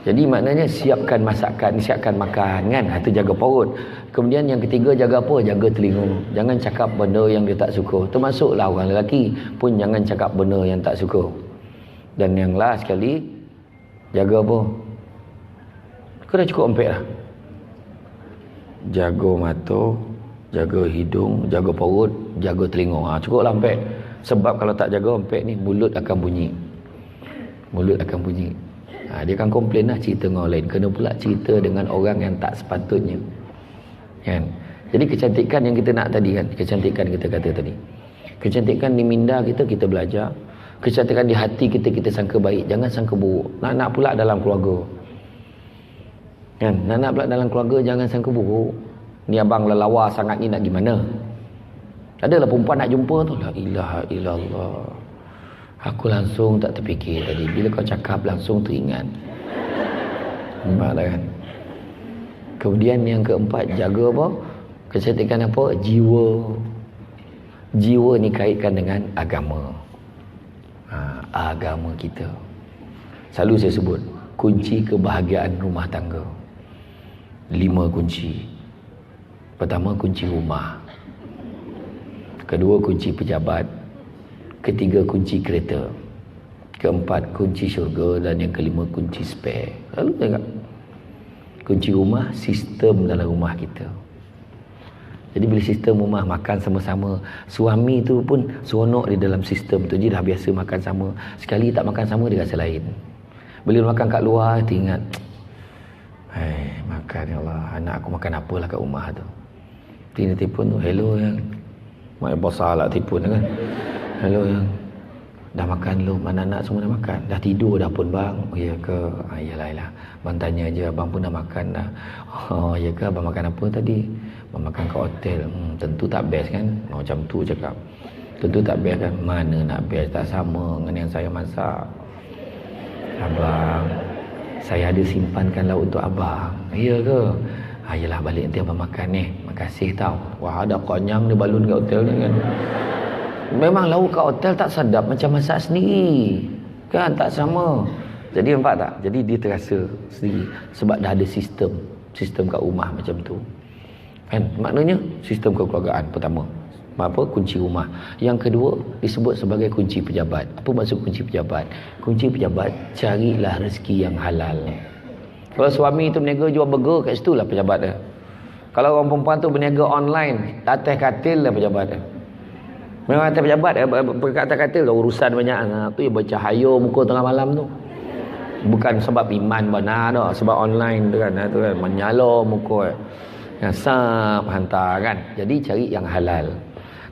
Jadi maknanya siapkan masakan, siapkan makan kan. Itu jaga perut. Kemudian yang ketiga jaga apa? Jaga telinga. Jangan cakap benda yang dia tak suka. Termasuklah orang lelaki pun jangan cakap benda yang tak suka. Dan yang last sekali jaga apa? Kau dah cukup empek lah. Jaga mata, jaga hidung, jaga perut, jaga telinga. Cukup lah empek. Sebab kalau tak jaga empek ni, mulut akan bunyi. Dia akan komplain lah cerita dengan orang lain. Kena pula cerita dengan orang yang tak sepatutnya. Kan? Jadi kecantikan yang kita nak tadi kan. Kecantikan kita kata tadi. Kecantikan di minda kita belajar. Kecantikan di hati kita sangka baik. Jangan sangka buruk. Nak pula dalam keluarga. Kan? Nak pula dalam keluarga jangan sangka buruk. Ni abang lelawa sangat ni nak gimana? Adalah perempuan nak jumpa tu. La ilaha illallah. Aku langsung tak terfikir tadi. Bila kau cakap langsung teringat. Nampak tak kan? Kemudian yang keempat, jaga apa? Kecantikan apa? Jiwa. Jiwa ni kaitkan dengan agama. Agama kita. Selalu saya sebut, kunci kebahagiaan rumah tangga. 5 kunci. Pertama, kunci rumah. Kedua, kunci pejabat. Ketiga, kunci kereta. Keempat, kunci syurga. Dan yang kelima, kunci spare. Selalu tengok. Kunci rumah, sistem dalam rumah kita. Jadi bila sistem rumah, makan sama-sama, suami tu pun seronok di dalam sistem tu. Dia dah biasa makan sama. Sekali tak makan sama, dia rasa lain. Bila makan kat luar, dia ingat, makan, ya Allah, anak aku makan apalah kat rumah tu. Dia telefon tu, hello yang mak besar lah telefon kan. Hello yang dah makan belum? Anak-anak semua dah makan? Dah tidur dah pun bang? Oh ya ke? Yalah. Bang tanya je, abang pun dah makan dah. Oh ya ke? Abang makan apa tadi? Abang makan kat hotel. Tentu tak best kan? Macam tu cakap. Tentu tak best kan? Mana nak best? Tak sama dengan yang saya masak. Abang, saya ada simpankan lauk untuk abang. Ya ke? Yalah, balik nanti abang makan ni. Makasih tau. Wah, ada konyang dia balun kat hotel ni kan. Memang lauk kat hotel tak sedap macam masak sendiri. Kan tak sama. Jadi nampak tak? Jadi dia terasa sendiri sebab dah ada sistem kat rumah macam tu. Kan? Maknanya sistem kekeluargaan pertama. Apa? Kunci rumah. Yang kedua disebut sebagai kunci pejabat. Apa maksud kunci pejabat? Kunci pejabat, carilah rezeki yang halal. Kalau suami tu berniaga jual burger, kat situ lah pejabat dia. Kalau orang perempuan tu berniaga online, atas katil lah pejabat dia. Memang atas pejabat, kat atas katil lah urusan banyak. Tu yang bercahaya muka tengah malam tu. Bukan sebab iman benar dah, sebab online tu kan. Tu kan menyala muka. Yang sap hantar kan. Jadi cari yang halal.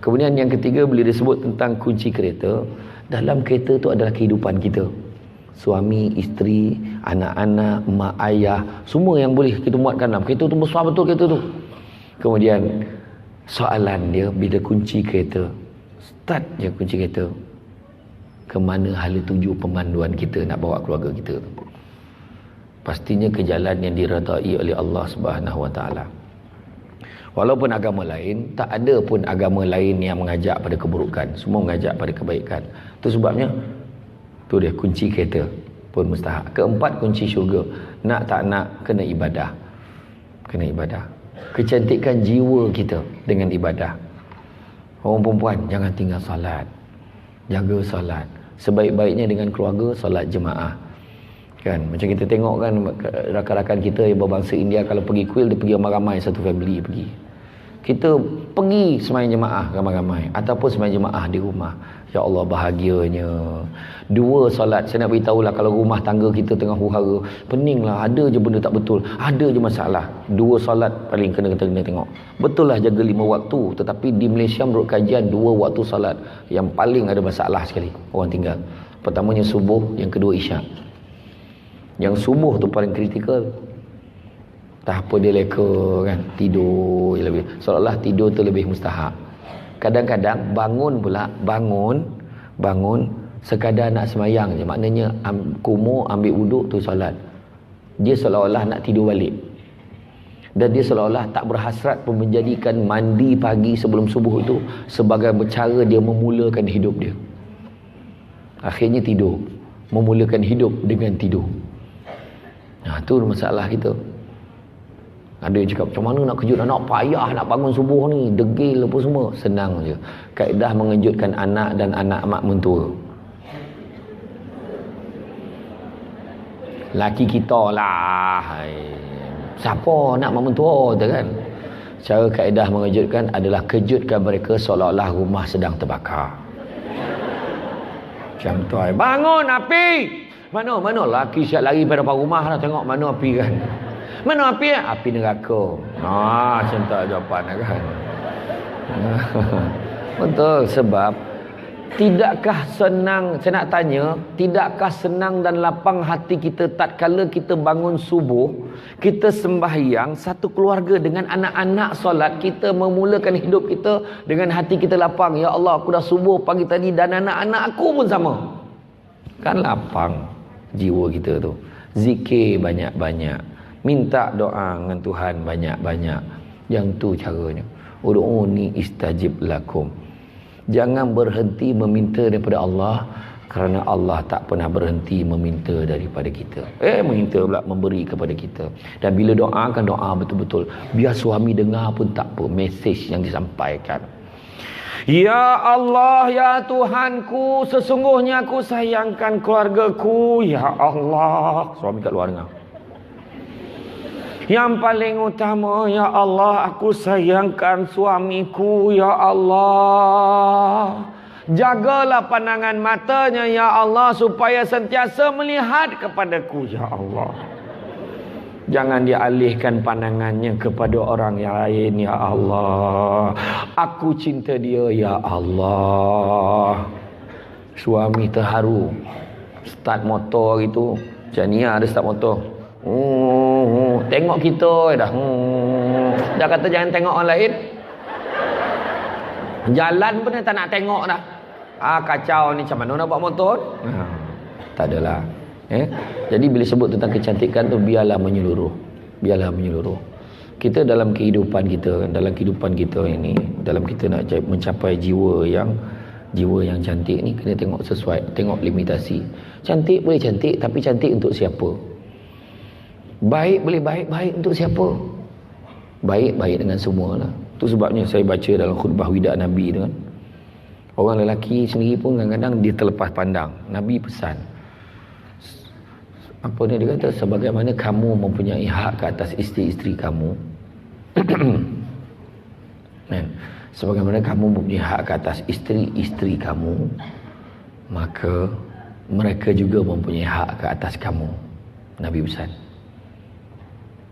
Kemudian yang ketiga, bila disebut tentang kunci kereta, dalam kereta tu adalah kehidupan kita. Suami, isteri, anak-anak, mak, ayah, semua yang boleh kita muatkan dalam kereta tu. Besar betul kereta tu. Kemudian soalan dia, bila kunci kereta, start je kunci kereta, ke mana hala tuju pemanduan kita nak bawa keluarga kita tu? Pastinya ke jalan yang diredai oleh Allah Subhanahu Wa Taala. Walaupun agama lain, tak ada pun agama lain yang mengajak pada keburukan. Semua mengajak pada kebaikan. Itu sebabnya, tu dia kunci kereta pun mustahak. Keempat, kunci syurga. Nak tak nak, kena ibadah. Kena ibadah. Kecantikan jiwa kita dengan ibadah. Orang perempuan, jangan tinggal solat. Jaga solat. Sebaik-baiknya dengan keluarga, solat jemaah. Kan? Macam kita tengok kan, rakan-rakan kita yang berbangsa India, kalau pergi kuil, dia pergi ramai-ramai, satu family pergi. Kita pergi sembahyang jemaah ramai-ramai, ataupun sembahyang jemaah di rumah. Ya Allah, bahagianya. 2 solat. Saya nak beritahu lah, kalau rumah tangga kita tengah huru-hara, pening lah, ada je benda tak betul, ada je masalah. 2 solat paling kena tengok. Betul lah jaga 5 waktu, tetapi di Malaysia menurut kajian 2 waktu solat yang paling ada masalah sekali orang tinggal. Pertamanya subuh, yang kedua isyak. Yang subuh tu paling kritikal. Tak apa dia leka kan, tidur je lebih. Seolah-olah tidur tu lebih mustahak. Kadang-kadang bangun pula, bangun sekadar nak semayang je. Maknanya kumur, ambil wuduk tu solat. Dia seolah-olah nak tidur balik. Dan dia seolah-olah tak berhasrat pun menjadikan mandi pagi sebelum subuh itu sebagai cara dia memulakan hidup dia. Akhirnya tidur. Memulakan hidup dengan tidur. Nah, tu masalah kita. Ada yang cakap, macam mana nak kejut anak, payah nak bangun subuh ni, degil apa semua. Senang je. Kaedah mengejutkan anak dan anak mak mentua. Laki kita lah. Siapa nak mak mentua tu kan? Cara kaedah mengejutkan adalah kejutkan mereka seolah-olah rumah sedang terbakar. Macam tu. Bangun api! Mana laki siap lari pada depan rumah dah tengok mana api kan. Mana api? Api neraka. Macam tu jawapan kan. Betul, sebab tidakkah senang, saya nak tanya, tidakkah senang dan lapang hati kita tatkala kita bangun subuh, kita sembahyang, satu keluarga dengan anak-anak solat, kita memulakan hidup kita dengan hati kita lapang. Ya Allah, aku dah subuh pagi tadi dan anak-anak aku pun sama. Kan lapang jiwa kita tu. Zikir banyak-banyak. Minta doa dengan Tuhan banyak-banyak. Yang tu caranya. Ud'uni istajib lakum. Jangan berhenti meminta daripada Allah, kerana Allah tak pernah berhenti meminta daripada kita. Meminta pula memberi kepada kita. Dan bila doakan doa betul-betul, biar suami dengar pun tak apa, mesej yang disampaikan. Ya Allah, ya Tuhanku, sesungguhnya aku sayangkan keluargaku. Ya Allah, suami kat luar dengar. Yang paling utama, ya Allah, aku sayangkan suamiku. Ya Allah, jagalah pandangan matanya, ya Allah, supaya sentiasa melihat kepadaku. Ya Allah, jangan dialihkan pandangannya kepada orang yang lain. Ya Allah, aku cinta dia. Ya Allah. Suami terharu. Start motor itu, macam ni ada start motor. Tengok kita dah. Dah kata jangan tengok orang lain. Jalan pun tak nak tengok dah. Kacau ni, macam mana nak bawa motor? Tak adalah. Jadi bila sebut tentang kecantikan tu, biarlah menyeluruh. Biarlah menyeluruh. Kita dalam kehidupan kita, ini, dalam kita nak mencapai jiwa yang cantik ni, kena tengok sesuai, tengok limitasi. Cantik boleh cantik, tapi cantik untuk siapa? Baik boleh baik untuk siapa? Baik dengan semua lah. Itu sebabnya saya baca dalam khutbah wida Nabi tu kan, orang lelaki sendiri pun kadang-kadang dia terlepas pandang. Nabi pesan, apa ni dia kata, sebagaimana kamu mempunyai hak ke atas isteri-isteri kamu, sebagaimana kamu mempunyai hak ke atas isteri-isteri kamu, maka mereka juga mempunyai hak ke atas kamu. Nabi pesan.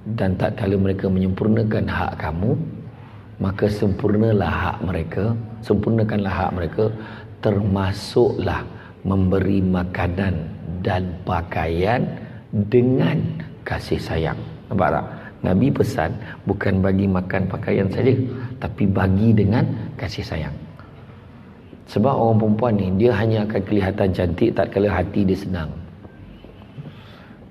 Dan tak kala mereka menyempurnakan hak kamu, maka sempurnakanlah hak mereka, termasuklah memberi makanan dan pakaian dengan kasih sayang. Nampak tak? Nabi pesan bukan bagi makan pakaian saja, tapi bagi dengan kasih sayang. Sebab orang perempuan ni, dia hanya akan kelihatan cantik tak kala hati dia senang.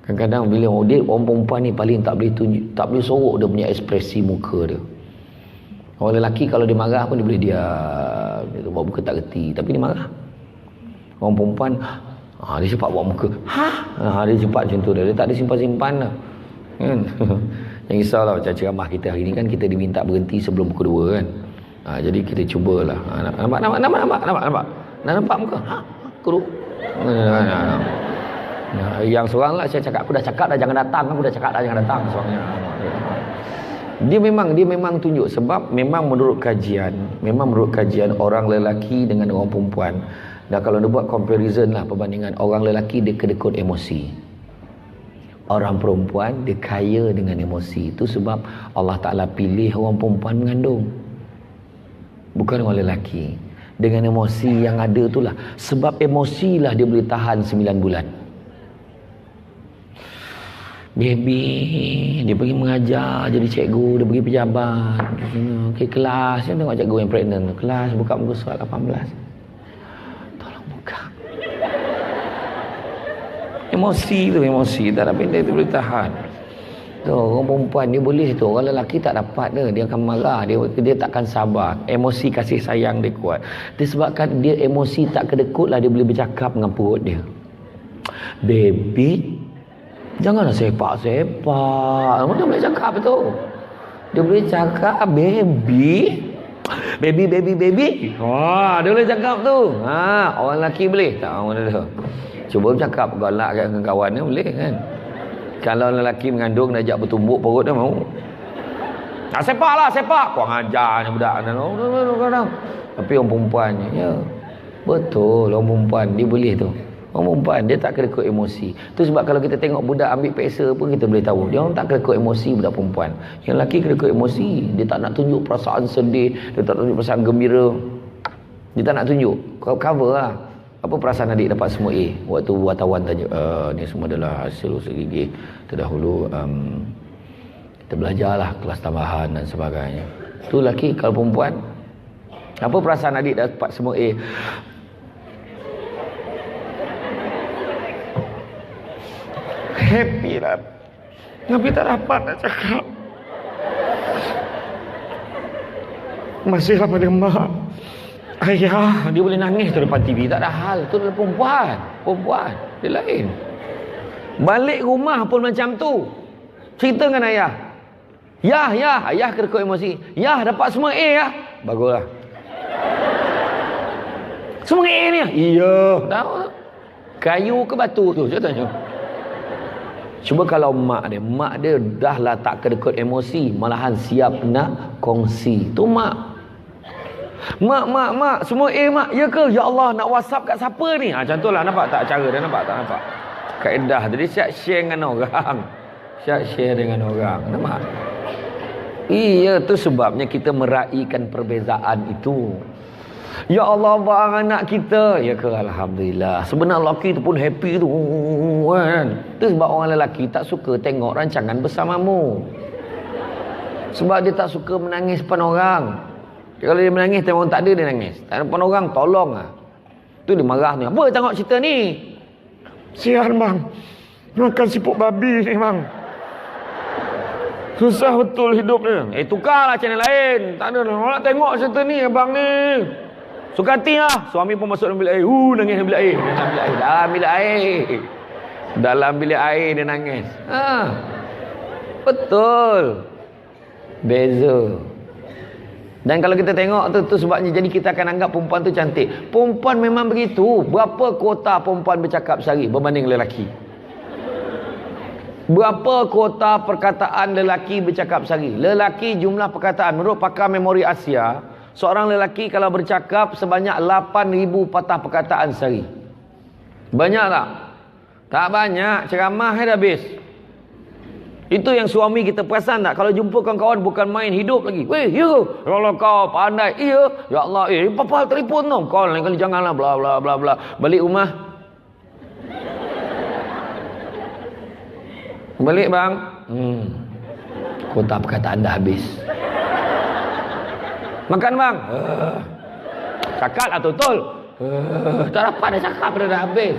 Kadang-kadang bila orang perempuan ni paling tak boleh sorok dia punya ekspresi muka dia. Orang lelaki kalau dia marah pun dia boleh diam, dia buat muka tak reti, tapi dia marah. Orang perempuan dia cepat buat muka, dia cepat macam tu dia tak ada simpan-simpan lah kan. Jangan risaulah macam ceramah kita hari ni kan, kita diminta berhenti sebelum pukul 2 kan. Jadi kita cubalah. Nampak muka? Kuruk. Yang seorang lah saya cakap, aku dah cakap dah jangan datang, seorangnya. Dia memang tunjuk, sebab memang menurut kajian orang lelaki dengan orang perempuan, dan kalau dia buat comparison lah, perbandingan, orang lelaki dia kedekut emosi, orang perempuan dia kaya dengan emosi. Itu sebab Allah Ta'ala pilih orang perempuan mengandung, bukan orang lelaki. Dengan emosi yang ada itulah, sebab emosi lah dia boleh tahan 9 bulan. Baby, dia pergi mengajar jadi cikgu, dia pergi pejabat, ke kelas, dia tengok cikgu yang pregnant, kelas buka muka surat 18, tolong buka. Emosi tak ada pendek tu boleh tahan. Tu orang perempuan dia boleh tu, orang lelaki tak dapat dia akan marah, dia takkan sabar. Emosi kasih sayang dia kuat. Disebabkan dia emosi tak kedekut lah, dia boleh bercakap dengan perut dia. Baby, janganlah sepak. Dia boleh cakap betul. Dia boleh cakap baby. Dia boleh cakap tu. Orang lelaki boleh tak? Orang dia cuba bercakap, galak dengan kawan dia boleh kan. Kalau lelaki mengandung nak ajak bertumbuk perut dia mau. Sepak. Kurang ajarnya budak ni. Tapi orang perempuan ya. Betul, orang perempuan dia boleh tu. Orang perempuan dia tak kedekut emosi. Tu sebab kalau kita tengok budak ambil peksa pun kita boleh tahu dia orang tak kedekut emosi, budak perempuan. Yang lelaki kedekut emosi, dia tak nak tunjuk perasaan sedih, dia tak tunjuk perasaan gembira. Dia tak nak tunjuk. Cover lah. Apa perasaan adik dapat semua A? Waktu wartawan tanya, ni semua adalah hasil usaha gigi terdahulu, kita belajarlah kelas tambahan dan sebagainya. Tu lelaki. Kalau perempuan, apa perasaan adik dapat semua A? Happy lah. Nabi tak dapat nak cakap. Masih lama dengan mak. Ayah, dia boleh nangis tu depan TV, tak ada hal. Tu adalah perempuan, dia lain. Balik rumah pun macam tu. Cerita dengan ayah. Ayah kerekut emosi. Dapat semua A ya. Baguslah. Semua A ni. Iya. Tahu. Kayu ke batu tu, saya tanya. Cuba kalau mak dia dah lah tak kerekut emosi, malahan siap nak kongsi. Tu mak. Mak, semua A mak. Ya ke? Ya Allah, nak WhatsApp kat siapa ni? Macam tu lah, nampak tak cara dia, nampak tak? Kaedah. Jadi siap share dengan orang. Nampak? Iya, tu sebabnya kita meraihkan perbezaan itu. Ya Allah, bang anak kita. Ya ke? Alhamdulillah. Sebenarnya lelaki tu pun happy tu kan. Tu sebab orang lelaki tak suka tengok rancangan bersamamu. Sebab dia tak suka menangis depan orang. Kalau dia menangis, tengok orang tak ada, dia nangis. Tak ada depan orang, tolong lah. Tu dia marah ni. Apa tengok cerita ni? Sian bang, makan siput babi ni bang. Susah betul hidup ni. Tukarlah channel lain. Tak ada orang nak tengok cerita ni abang ni. Suka hati lah. Suami pun masuk dalam bilik air. Nangis dalam bilik air. Dalam bilik air dia nangis. Betul. Beza. Dan kalau kita tengok tu sebabnya jadi kita akan anggap perempuan tu cantik. Perempuan memang begitu. Berapa kuota perempuan bercakap sehari berbanding lelaki? Berapa kuota perkataan lelaki bercakap sehari? Lelaki jumlah perkataan menurut pakar memori Asia, seorang lelaki kalau bercakap sebanyak 8,000 patah perkataan sehari. Banyak tak? Tak banyak. Ceramah dah habis. Itu yang suami kita perasan tak? Kalau jumpa kawan-kawan bukan main hidup lagi. Weh, ya. Kalau kau pandai. Ya. Ya Allah. Apa telefon tu? Kau lain kali janganlah. Bla bla bla bla. Balik rumah. Balik bang. Kuota perkataan dah habis. Makan bang. Cakap lah betul. Tak dapat dah cakap dah habis.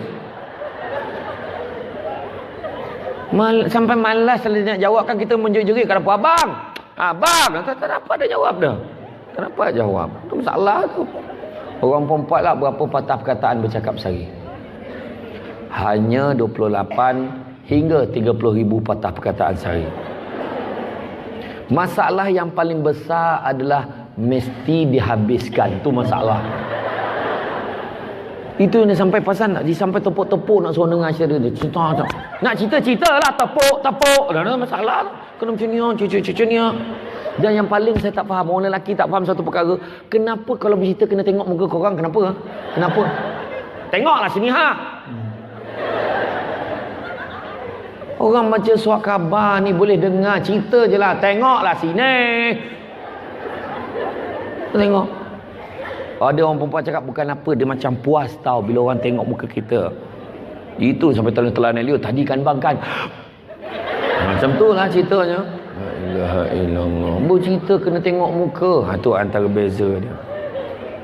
Sampai malas kalau dia nak jawab kan kita menjerit-jerit kat apa abang. Abang, tak dapat dia jawab dah. Tak dapat jawab. Tu masalah tu. Orang perempuan lah berapa patah perkataan bercakap sehari? Hanya 28 hingga 30,000 patah perkataan sehari. Masalah yang paling besar adalah mesti dihabiskan. Tu masalah. Itu yang sampai pasal nak sampai tepuk-tepuk nak suruh dengar cerita dia. Cerita. Nak cerita lah tepuk. Dah ada masalah. Kena macam ni. Dan yang paling saya tak faham, orang lelaki tak faham satu perkara. Kenapa kalau bercerita kena tengok muka korang? Kenapa? Tengoklah sini Orang baca surat khabar ni boleh dengar cerita je lah. Tengoklah sini. Tengok. Ada orang perempuan cakap bukan apa, dia macam puas tau bila orang tengok muka kita. Itu sampai telan Elio. Tadi kan bang kan. Macam tu lah ceritanya. La ilaha illallah. Bercerita kena tengok muka. Tu antara beza dia.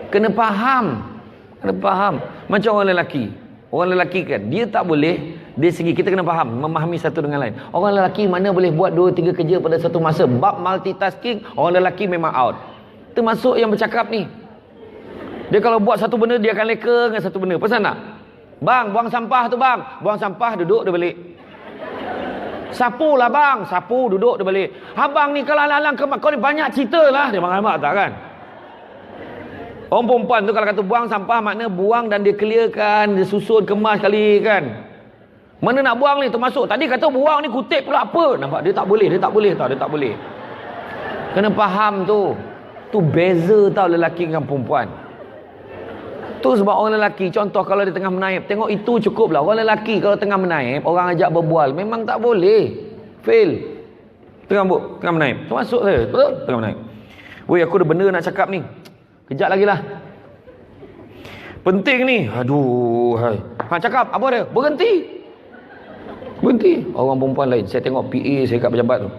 Kena faham. Macam orang lelaki. Orang lelaki kan, dia tak boleh. Dari segi kita kena faham, memahami satu dengan lain. Orang lelaki mana boleh buat 2-3 kerja pada satu masa. Bab multitasking, orang lelaki memang out. Termasuk yang bercakap ni. Dia kalau buat satu benda, dia akan leka dengan satu benda. Pesan tak? Bang, buang sampah tu bang. Buang sampah, duduk, dia balik. Sapu lah bang. Sapu, duduk, dia balik. Abang ni kalau alang-alang kau ni banyak cerita lah. Dia marah tak kan? Orang perempuan tu kalau kata buang sampah, makna buang dan dia clearkan, dia susun, kemas kali kan. Mana nak buang ni termasuk. Tadi kata buang ni kutip pula apa. Nampak? Dia tak boleh tau. Dia tak boleh. Kena faham tu. Tu beza tau lelaki dengan perempuan. Tu sebab orang lelaki, contoh kalau dia tengah menaip, tengok itu cukup lah. Orang lelaki kalau tengah menaip, orang ajak berbual, memang tak boleh. Fail. Tengah menaip. Termasuk saya. Betul? Tengah menaip. Weh, aku ada benda nak cakap ni. Kejap lagi lah. Penting ni. Aduh. Cakap. Apa dia? Berhenti. Orang perempuan lain. Saya tengok PA saya kat pejabat tu.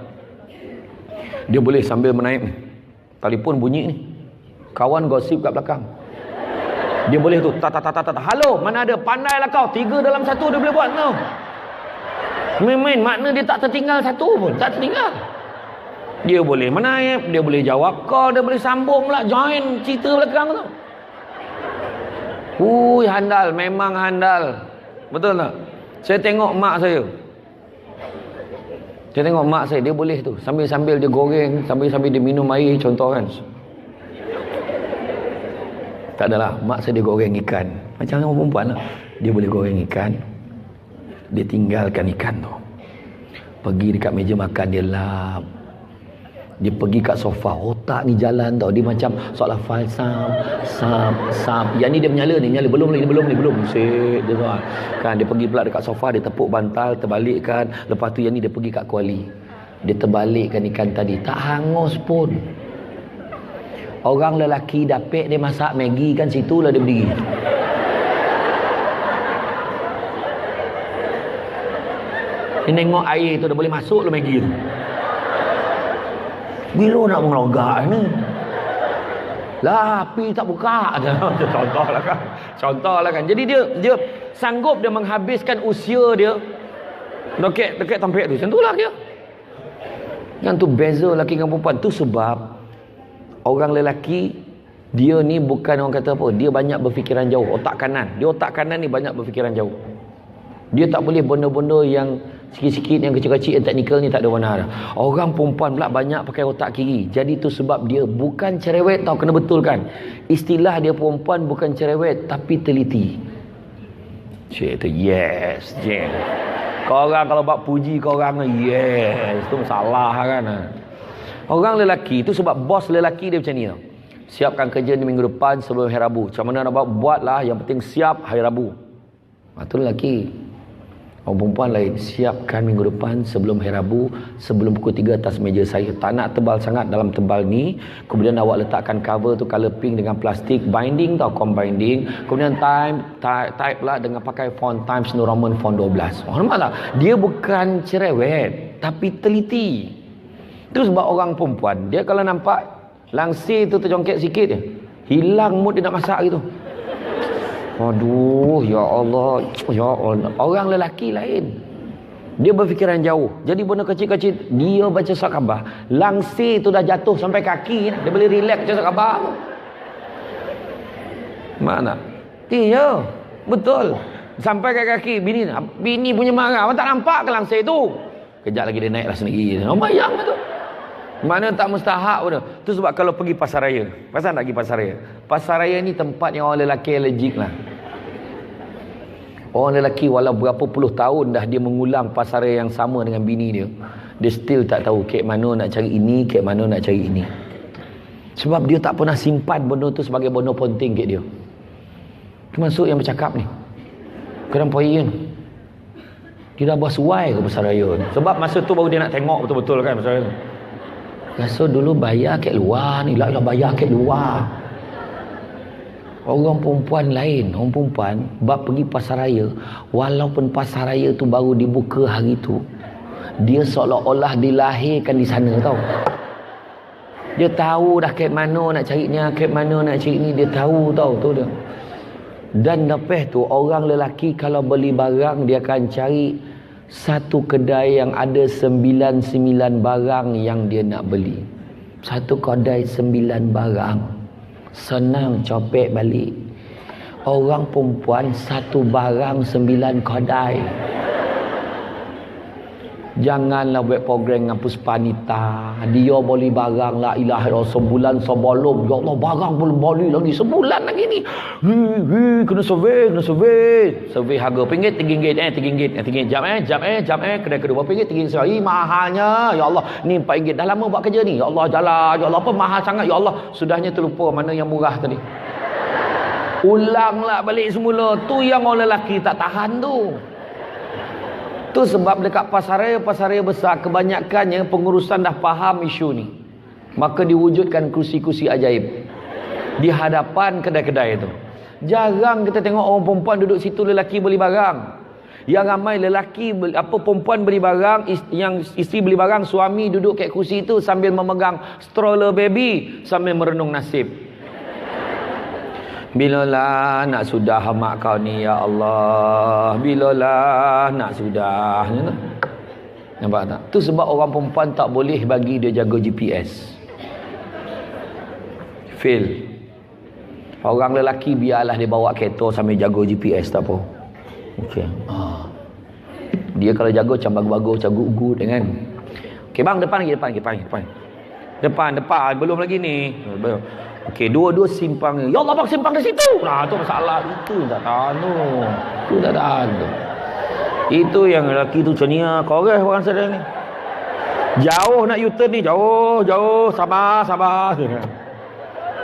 Dia boleh sambil menaip ni. Telefon bunyi ni. Kawan gosip kat belakang. Dia boleh tu. Halo, mana ada? Pandailah kau. 3 dalam 1 dia boleh buat tau. Main-main, makna dia tak tertinggal satu pun, tak tertinggal. Dia boleh menaip, dia boleh jawab call, dia boleh sambung pula, join cerita belakang tu. Handal, memang handal. Betul tak? Saya tengok mak saya. Dia boleh tu. Sambil-sambil dia goreng, sambil-sambil dia minum air, contoh kan. Tak adalah, mak saya dia goreng ikan. Macam orang perempuan lah. Dia boleh goreng ikan. Dia tinggalkan ikan tu. Pergi dekat meja makan, dia lap. Dia pergi kat sofa, otak ni jalan tau. Dia macam soal hafal sam. Yang ni dia menyala. Belum ni. Set dia tau. Kan dia pergi pula dekat sofa, dia tepuk bantal, terbalikkan. Lepas tu yang ni dia pergi kat kuali. Dia terbalikkan ikan tadi. Tak hangus pun. Orang lelaki dapet dia masak Maggi kan, situlah dia berdiri. Dia tengok air tu dah boleh masuk lah Maggi tu. Bila nak mengelogak ni? Lah, api tak buka. Contohlah kan. Jadi dia sanggup dia menghabiskan usia dia dekat tampik tu. Macam itulah dia. Yang tu beza lelaki dengan perempuan. Tu sebab orang lelaki dia ni bukan orang kata apa, dia banyak berfikiran jauh, otak kanan. Dia otak kanan ni banyak berfikiran jauh. Dia tak boleh benda-benda yang sikit-sikit, yang kecil-kecil, yang teknikal ni tak ada warna dah. Orang perempuan pula banyak pakai otak kiri. Jadi tu sebab dia bukan cerewet tau, kena betulkan. Istilah dia perempuan bukan cerewet tapi teliti. Cik tu yes, je. Korang kalau buat puji korang yes, tu salah kan. Orang lelaki tu sebab bos lelaki dia macam ni tau. Siapkan kerja ni minggu depan sebelum hari Rabu. Macam mana nak buatlah, yang penting siap hari Rabu. Itu lelaki. Orang perempuan lain, siapkan minggu depan sebelum hari Rabu, sebelum pukul 3 atas meja saya. Tak nak tebal sangat dalam tebal ni. Kemudian awak letakkan cover tu color pink dengan plastik, binding tau, binding. Kemudian type lah dengan pakai font Times New Roman font 12. Nampak tak? Dia bukan cerewet tapi teliti. Itu sebab orang perempuan, dia kalau nampak langsir tu terjongkit sikit je, hilang mood dia nak masak gitu. Aduh, ya Allah. Orang lelaki lain. Dia berfikiran jauh. Jadi benda kecil-kecil, dia baca surat khabar, langsir tu dah jatuh sampai kaki, dia boleh relax baca surat khabar. Mana? Iya, betul. Sampai ke kaki, bini punya marah. Awak tak nampak ke langsir tu? Kejap lagi dia naiklah sendiri. Bayang tu. Mana tak mustahak pun. Tu sebab kalau pergi pasar raya. Pasal nak pergi pasar raya? Pasar raya ni tempat yang orang lelaki allergic lah. Orang lelaki walau berapa puluh tahun dah dia mengulang pasar raya yang sama dengan bini dia, dia still tak tahu kek mana nak cari ini, kek mana nak cari ini. Sebab dia tak pernah simpan benda tu sebagai benda penting kek dia. Termasuk yang bercakap ni. Kadang poin. Dia dah bersuai ke pasar raya ni. Sebab masa tu baru dia nak tengok betul-betul kan pasar raya. Rasa dulu bayar kat luar ni lah bayar kat luar. Orang perempuan lain. Orang perempuan bab pergi pasar raya, walaupun pasar raya tu baru dibuka hari tu, dia seolah-olah dilahirkan di sana tau. Dia tahu dah kat mana nak cari ni, kat mana nak cari ni, dia tahu tau tu dia. Dan lepas tu orang lelaki kalau beli barang, dia akan cari satu kedai yang ada 99 barang yang dia nak beli. Satu kedai 9 barang, senang copek balik. Orang perempuan satu barang 9 kedai. Janganlah buat program dengan Puspanita. Dia beli barang la ilaha illallah sebulan sebelum. Ya Allah, barang belum beli lagi sebulan lagi ni. Kena survey. Survey harga RM1, RM3. Jam kedai kedua RM2, RM3. Mahalnya. Ya Allah, ni RM4. Dah lama buat kerja ni. Ya Allah, jalan. Ya Allah, apa mahal sangat. Ya Allah, sudahnya terlupa mana yang murah tadi. Ulanglah balik semula. Tu yang orang lelaki tak tahan tu. Tu sebab dekat pasar raya besar, kebanyakannya pengurusan dah faham isu ni. Maka diwujudkan kursi-kursi ajaib di hadapan kedai-kedai itu. Jarang kita tengok orang perempuan duduk situ, lelaki beli barang. Yang ramai lelaki perempuan beli barang, yang isteri beli barang, suami duduk kat kursi itu sambil memegang stroller baby sambil merenung nasib. Bilalah nak sudah mak kau ni ya Allah, bilalah nak sudah. Nampak tak? Tu sebab orang perempuan tak boleh bagi dia jaga GPS. Fail. Orang lelaki biarlah dia bawa kereta sambil jaga GPS, tak apa. Okey. Dia kalau jaga macam bagus-bagus, macam good-good kan. Okey bang, depan lagi, depan. Belum lagi ni. Okey, dua-dua simpang ni. Ya Allah bang, simpang di situ. Nah, tu masalah. Itu tak tahan tu. Itu tak tahan tu. Itu yang lelaki tu macam ni lah. Koreh orang sedang ni. Jauh nak U-turn ni. Jauh. Sabar.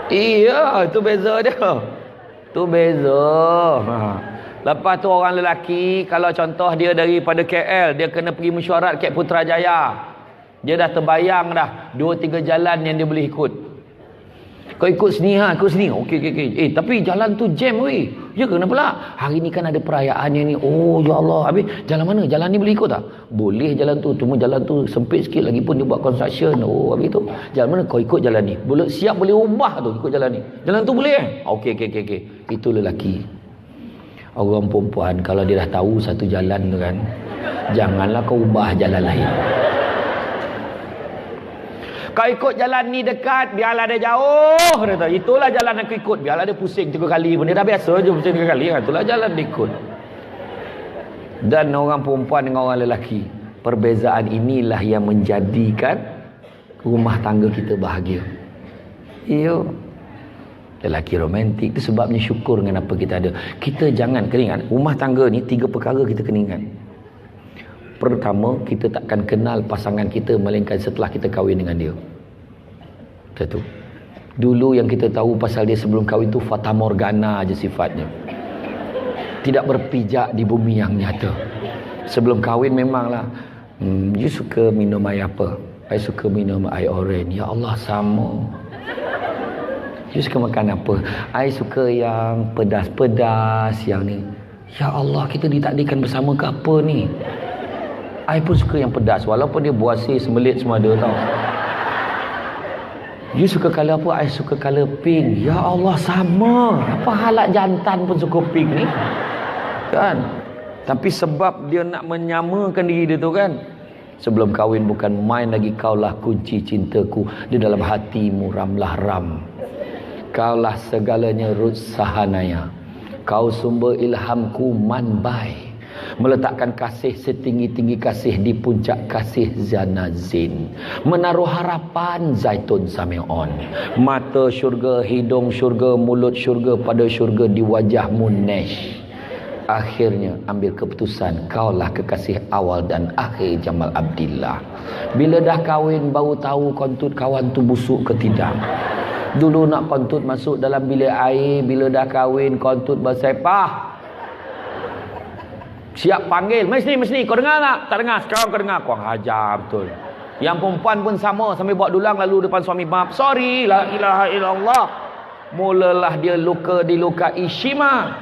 Iya, itu beza dia. Tu beza. Lepas tu orang lelaki, kalau contoh dia daripada KL, dia kena pergi mesyuarat kat Putrajaya. Dia dah terbayang dah 2-3 jalan yang dia boleh ikut. Kau ikut sini ikut sini. Okey. Tapi jalan tu jam weh. Ya kenapa pula? Hari ni kan ada perayaan yang ni. Oh ya Allah. Habis jalan mana? Jalan ni boleh ikut tak? Boleh jalan tu. Cuma jalan tu sempit sikit, lagi pun dia buat construction. Oh habis tu. Jalan mana? Kau ikut jalan ni. Boleh siap boleh ubah tu ikut jalan ni. Jalan tu boleh Okey. Itu lelaki. Orang perempuan kalau dia dah tahu satu jalan tu kan, janganlah kau ubah jalan lain. Kau ikut jalan ni dekat, biarlah dia jauh. Dia tahu, itulah jalan aku ikut. Biarlah dia pusing 3 kali pun. Dia dah biasa je pusing 3 kali. Itulah jalan dia ikut. Dan orang perempuan dengan orang lelaki, perbezaan inilah yang menjadikan rumah tangga kita bahagia. Iyo. Lelaki romantik. Itu sebabnya syukur dengan apa kita ada. Kita jangan keringat. Rumah tangga ni 3 perkara kita kena ingat. Pertama, kita takkan kenal pasangan kita melainkan setelah kita kahwin dengan dia. Satu. Dulu yang kita tahu pasal dia sebelum kahwin tu fata morgana aja sifatnya. Tidak berpijak di bumi yang nyata. Sebelum kahwin memanglah, you suka minum air apa? I suka minum air oren. Ya Allah, sama. You suka makan apa? I suka yang pedas-pedas, yang ni. Ya Allah, kita ditakdirkan bersama ke apa ni? I pun suka yang pedas, walaupun dia buasi, sembelit semua ada tau. You suka colour apa? I suka colour pink. Ya Allah, sama. Apa halat jantan pun suka pink ni? Kan? Tapi sebab dia nak menyamakan diri dia tu kan. Sebelum kahwin bukan main lagi. Kaulah kunci cintaku. Di dalam hatimu ramlah ram. Kaulah segalanya Ruth Sahanaya. Kau sumber ilhamku manbai. Meletakkan kasih setinggi-tinggi kasih di puncak kasih Zanazin. Menaruh harapan Zaitun Samion. Mata syurga, hidung syurga, mulut syurga, pada syurga di wajahmu Nesh. Akhirnya ambil keputusan, kaulah kekasih awal dan akhir Jamal Abdillah. Bila dah kahwin baru tahu kontut kawan tu busuk ke tidak. Dulu nak kontut masuk dalam bilik air, bila dah kahwin kontut bersepah. Siap panggil, mesti kau dengar tak? Tak dengar, sekarang kau dengar. Kau hajar betul. Yang perempuan pun sama, sambil buat dulang lalu depan suami, maaf, sorry, la ilaha illallah. Mulalah dia luka dilukai Shima.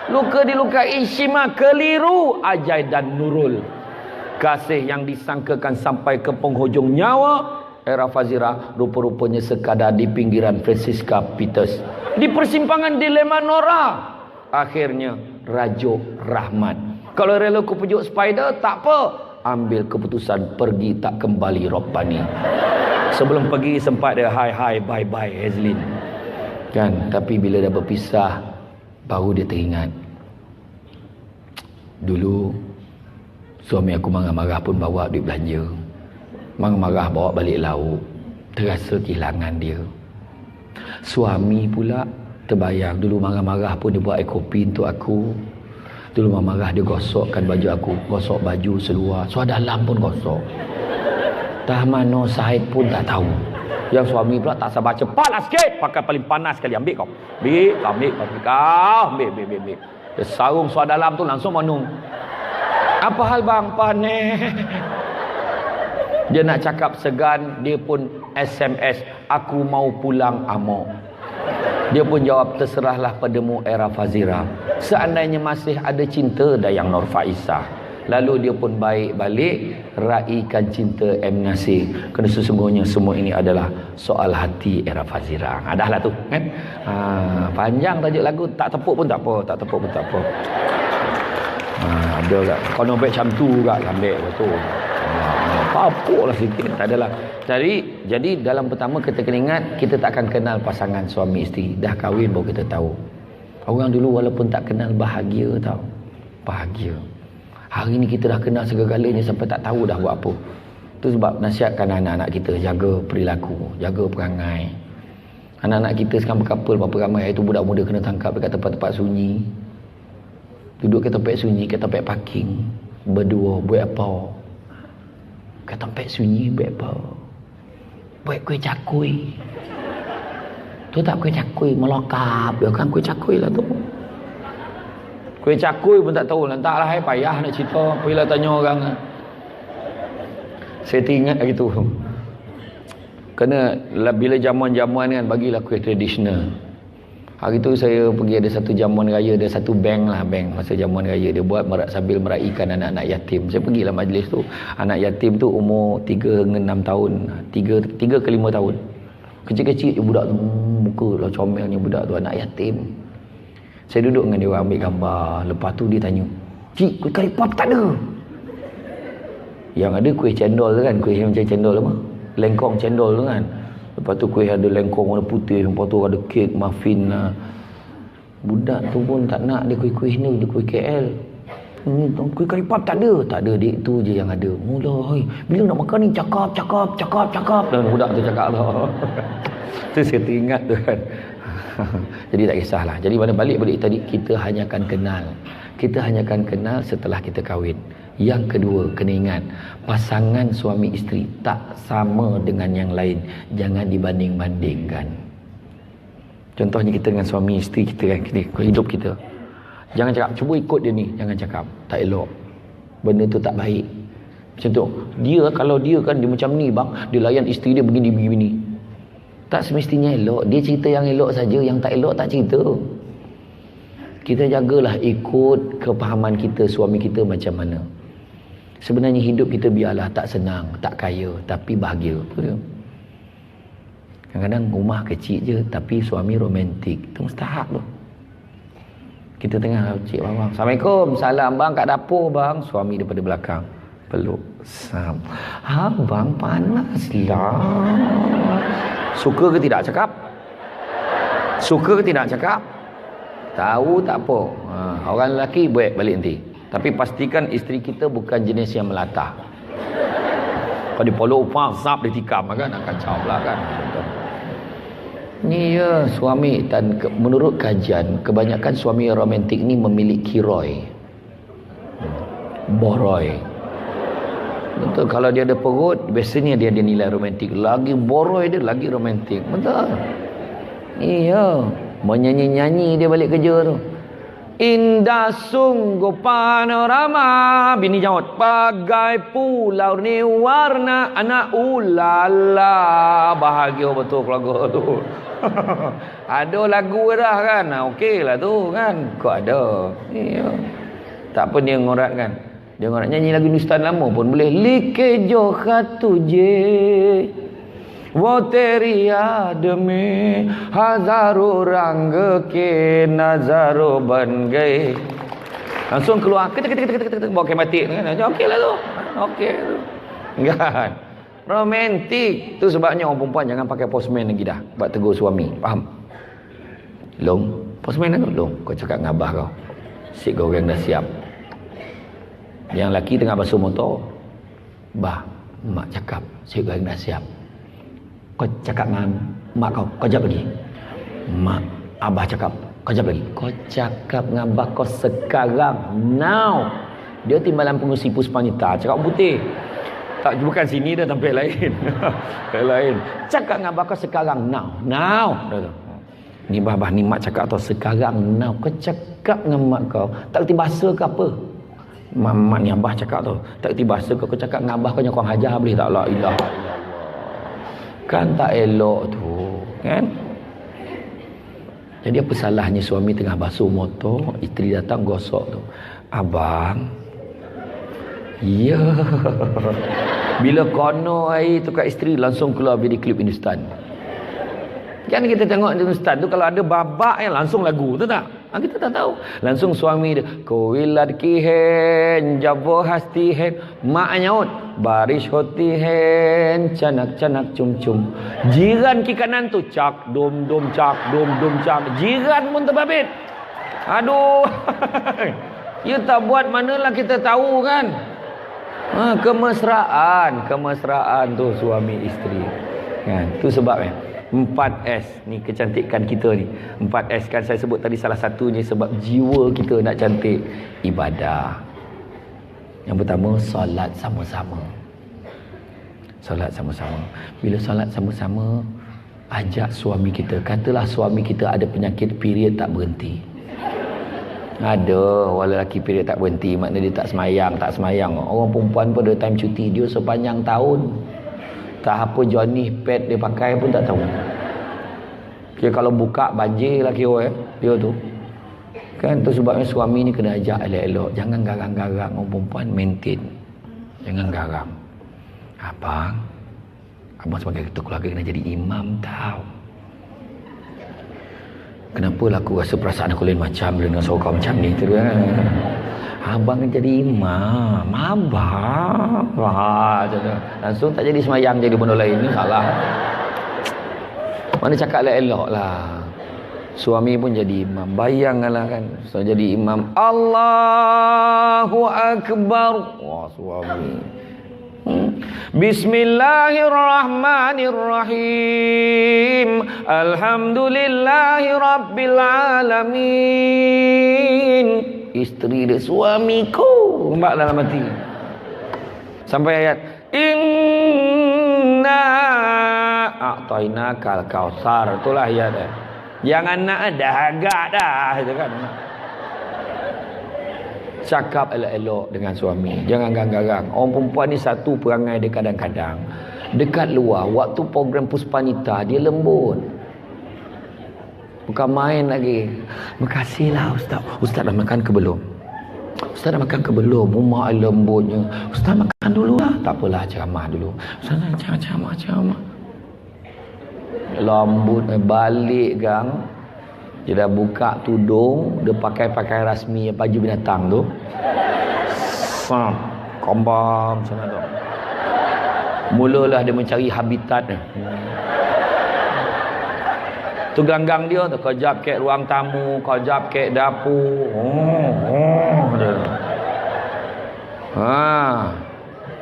Luka dilukai Shima, keliru Ajai dan Nurul. Kasih yang disangkakan sampai ke penghujung nyawa Era Fazira rupa-rupanya sekadar di pinggiran Francisca Peters. Di persimpangan dilema Nora. Akhirnya Rajuk Rahmat. Kalau rela ku pujuk spider, tak apa. Ambil keputusan pergi tak kembali Robbani. Sebelum pergi sempat dia hi bye Hazlin. Kan, tapi bila dah berpisah baru dia teringat. Dulu suami aku marah-marah pun bawa duit belanja. Marah-marah bawa balik lauk. Terasa kehilangan dia. Suami pula terbayang dulu marah-marah pun dia buat air kopi untuk aku. Dulu marah dia gosokkan baju aku, gosok baju seluar, suara dalam pun gosok. Dah mana Syed pun tak tahu. Yang suami pula tak sabar, cepatlah sikit, pakai paling panas sekali, ambil kau. Ambil. Dia sarung suara dalam tu langsung manung. Apa hal bang? Panik. Dia nak cakap segan, dia pun SMS, aku mau pulang amo. Dia pun jawab, terserahlah padamu Era Fazira. Seandainya masih ada cinta Dayang Nur Faizah. Lalu dia pun baik balik, raikan cinta M. Nasir. Kerana sesungguhnya semua ini adalah soal hati Era Fazira. Dah lah tu kan. Panjang tajuk lagu, tak tepuk pun tak apa. Ada tak? Kau nombek macam tu juga, ambil betul. Papuk lah sikit. Tak adalah. Jadi dalam pertama kita kena ingat, kita tak akan kenal pasangan suami isteri. Dah kahwin baru kita tahu. Orang dulu walaupun tak kenal bahagia tau. Bahagia. Hari ni kita dah kenal segala-galanya sampai tak tahu dah buat apa. Tu sebab nasihatkan anak-anak kita, jaga perilaku, jaga perangai. Anak-anak kita sekarang berkapal berapa ramai. Itu budak muda kena tangkap dekat tempat-tempat sunyi. Duduk kat tempat sunyi, kat tempat parking. Berdua, buat apa? Kat tempat sunyi, buat apa? Buat kuih cakui. Tu tak kuih cakui, melokap. Ya kan kuih cakui lah tu. Kuih cakui pun tak tahu. Lantaklah payah nak cerita. Pergilah tanya orang. Saya teringat gitu. Kena bila jamuan-jamuan kan, bagilah kuih tradisional. Hari tu saya pergi ada satu jamuan raya, ada satu bank masa jamuan raya dia buat sambil meraihkan anak-anak yatim. Saya pergilah majlis tu. Anak yatim tu umur 3 hingga 6 tahun, 3 ke 5 tahun. Kecil-kecil je budak tu, muka lah comelnya budak tu, anak yatim. Saya duduk dengan dia orang ambil gambar. Lepas tu dia tanya, "Cik, kuih kari pop tak ada?" Yang ada kuih cendol tu kan, kuih yang macam cendol apa? Lengkong cendol tu kan. Lepas tu kuih ada lengkong warna putih, lepas tu ada kek, muffin lah. Budak tu pun tak nak dia kuih-kuih ni, dia kuih KL. Kuih kari pop tak ada. Tak ada, dik tu je yang ada. Mula, bila nak makan ni cakap. Dan budak tu cakap lah. Tu saya teringat tu kan. Jadi tak kisahlah. Jadi mana balik tadi, kita hanya akan kenal. Kita hanya akan kenal setelah kita kahwin. Yang kedua, kena ingat, pasangan suami isteri tak sama dengan yang lain. Jangan dibanding-bandingkan. Contohnya kita dengan suami isteri kita kan, hidup kita. Jangan cakap, cuba ikut dia ni. Jangan cakap, tak elok. Benda tu tak baik. Macam tu, kalau dia kan, dia macam ni bang, dia layan isteri dia begini. Tak semestinya elok. Dia cerita yang elok saja, yang tak elok tak cerita. Kita jagalah ikut kepahaman kita, suami kita macam mana. Sebenarnya hidup kita biarlah tak senang, tak kaya, tapi bahagia. Betul? Kadang-kadang rumah kecil je, tapi suami romantik. Itu mustahak tu. Kita tengah cik bang, "Assalamualaikum, salam bang, kat dapur bang." Suami daripada belakang peluk, "Sam, abang panas lah." Suka ke tidak cakap? Suka ke tidak cakap? Tahu tak apa. Orang lelaki buat balik nanti. Tapi pastikan isteri kita bukan jenis yang melatah. Kalau dipolok upah, zap dia tikam kan, akan kacau lah kan. Ni ya suami, dan menurut kajian, kebanyakan suami romantik ni memiliki Roy. Boroi. Betul, kalau dia ada perut, biasanya dia ada nilai romantik. Lagi boroi dia, lagi romantik. Betul. Iya, menyanyi-nyanyi dia balik kerja tu. Indah sungguh panorama, bini jawab, bagai pulau ni warna anak ulala. Bahagia betul keluarga tu. Ada lagu dah kan, okey lah tu kan. Kok ada. Iya. Tak apa dia ngorat kan. Dia ngorat nyanyi lagu Hindustan lama pun boleh. Like jo khatu je वो तेरी याद में हजारों रंग के नजारों बन गए. Langsung keluar ketek bawa kematik kan. Okey lah tu. Okey tu. Kan. Romantik. Tu sebabnya orang perempuan jangan pakai postman lagi dah. Buat tegur suami. Faham? Long, postman tu long. Kau cakap dengan abah kau. Sik kau orang dah siap. Yang lelaki tengah basuh motor. Bah, mak cakap sik kau orang dah siap. Kau cakap dengan mak kau jawab lagi. Mak, abah cakap, kau jawab lagi. Kau cakap dengan abah kau sekarang, now. Dia timbalan pengusi Puspanita, cakap putih. Tak, bukan sini dah, tempat lain. Tempat lain. Cakap dengan abah kau sekarang, now. Ni abah ni mak cakap tu sekarang, now. Kau cakap dengan mak kau, tak kerti bahasa ke apa? Mak ni abah cakap tu, tak kerti bahasa kau cakap dengan abah kau yang kau hajar boleh tak? La ilaha illallah. Kan tak elok tu kan. Jadi apa salahnya suami tengah basuh motor, isteri datang gosok tu, abang, ya. Bila kono air tu kat isteri, langsung keluar video klip Hindustan. Kan kita tengok Hindustan tu, kalau ada babak yang langsung lagu tu tak. Kita tak tahu. Langsung suami dia, kuilad kihen, jabo hastihen, mak nyaut, baris hotihen, canak-canak cum-cum. Jiran ki kanan tu, cak dom-dom, cak dom-dom, cak. Jiran pun terbabit. Aduh. Ya tak buat manalah kita tahu kan. Kemesraan tu suami isteri. Kan? Tu sebabnya 4S ni kecantikan kita ni. 4S kan saya sebut tadi, salah satunya sebab jiwa kita nak cantik, ibadah. Yang pertama, solat sama-sama. Solat sama-sama. Bila solat sama-sama, ajak suami kita. Katalah suami kita ada penyakit period tak berhenti. Ada, walau lelaki period tak berhenti, maknanya dia tak semayang. Orang perempuan pun ada time cuti dia sepanjang tahun. Tak apa Johnny pad dia pakai pun tak tahu. Dia kalau buka banjir lah kira dia tu. Kan tu sebabnya suami ni kena ajak elok-elok. Jangan garang-garang orang perempuan, maintain. Jangan garang. Abang sebagai ketua keluarga kena jadi imam tau. Kenapa lah aku rasa perasaan aku lain macam dengan seorang macam ni tu kan. Abang kan jadi imam. Abang. Langsung tak jadi semayang, jadi benda lain. Ni salah. Mana cakap elok lah. Suami pun jadi imam. Bayangkanlah kan. So jadi imam. Allahu Akbar. Wah, suami. Bismillahirrahmanirrahim. Alhamdulillahi Rabbil Alamin. Isteri dia, suamiku, mbak dalam hati. Sampai ayat inna a'tainakal kautsar. Itulah ayat dia. Jangan nak dah agak dah itu kan. Cakap elok-elok dengan suami. Jangan garang-garang. Orang perempuan ni satu perangai dia kadang-kadang. Dekat luar, waktu program Puspanita, dia lembut. Bukan main lagi. Makasihlah Ustaz. Ustaz dah makan ke belum? Ustaz dah makan ke belum? Rumah lembutnya. Ustaz makan dulu lah. Tak apalah, ceramah dulu. Ustaz ceramah. Lambut balik gang. Dia dah buka tudung. Dia pakai rasmi baju binatang tu. Kombang sana tu. Mulalah dia mencari habitat dia. Tu ganggang dia tu, kejap ke ruang tamu, kejap ke dapur.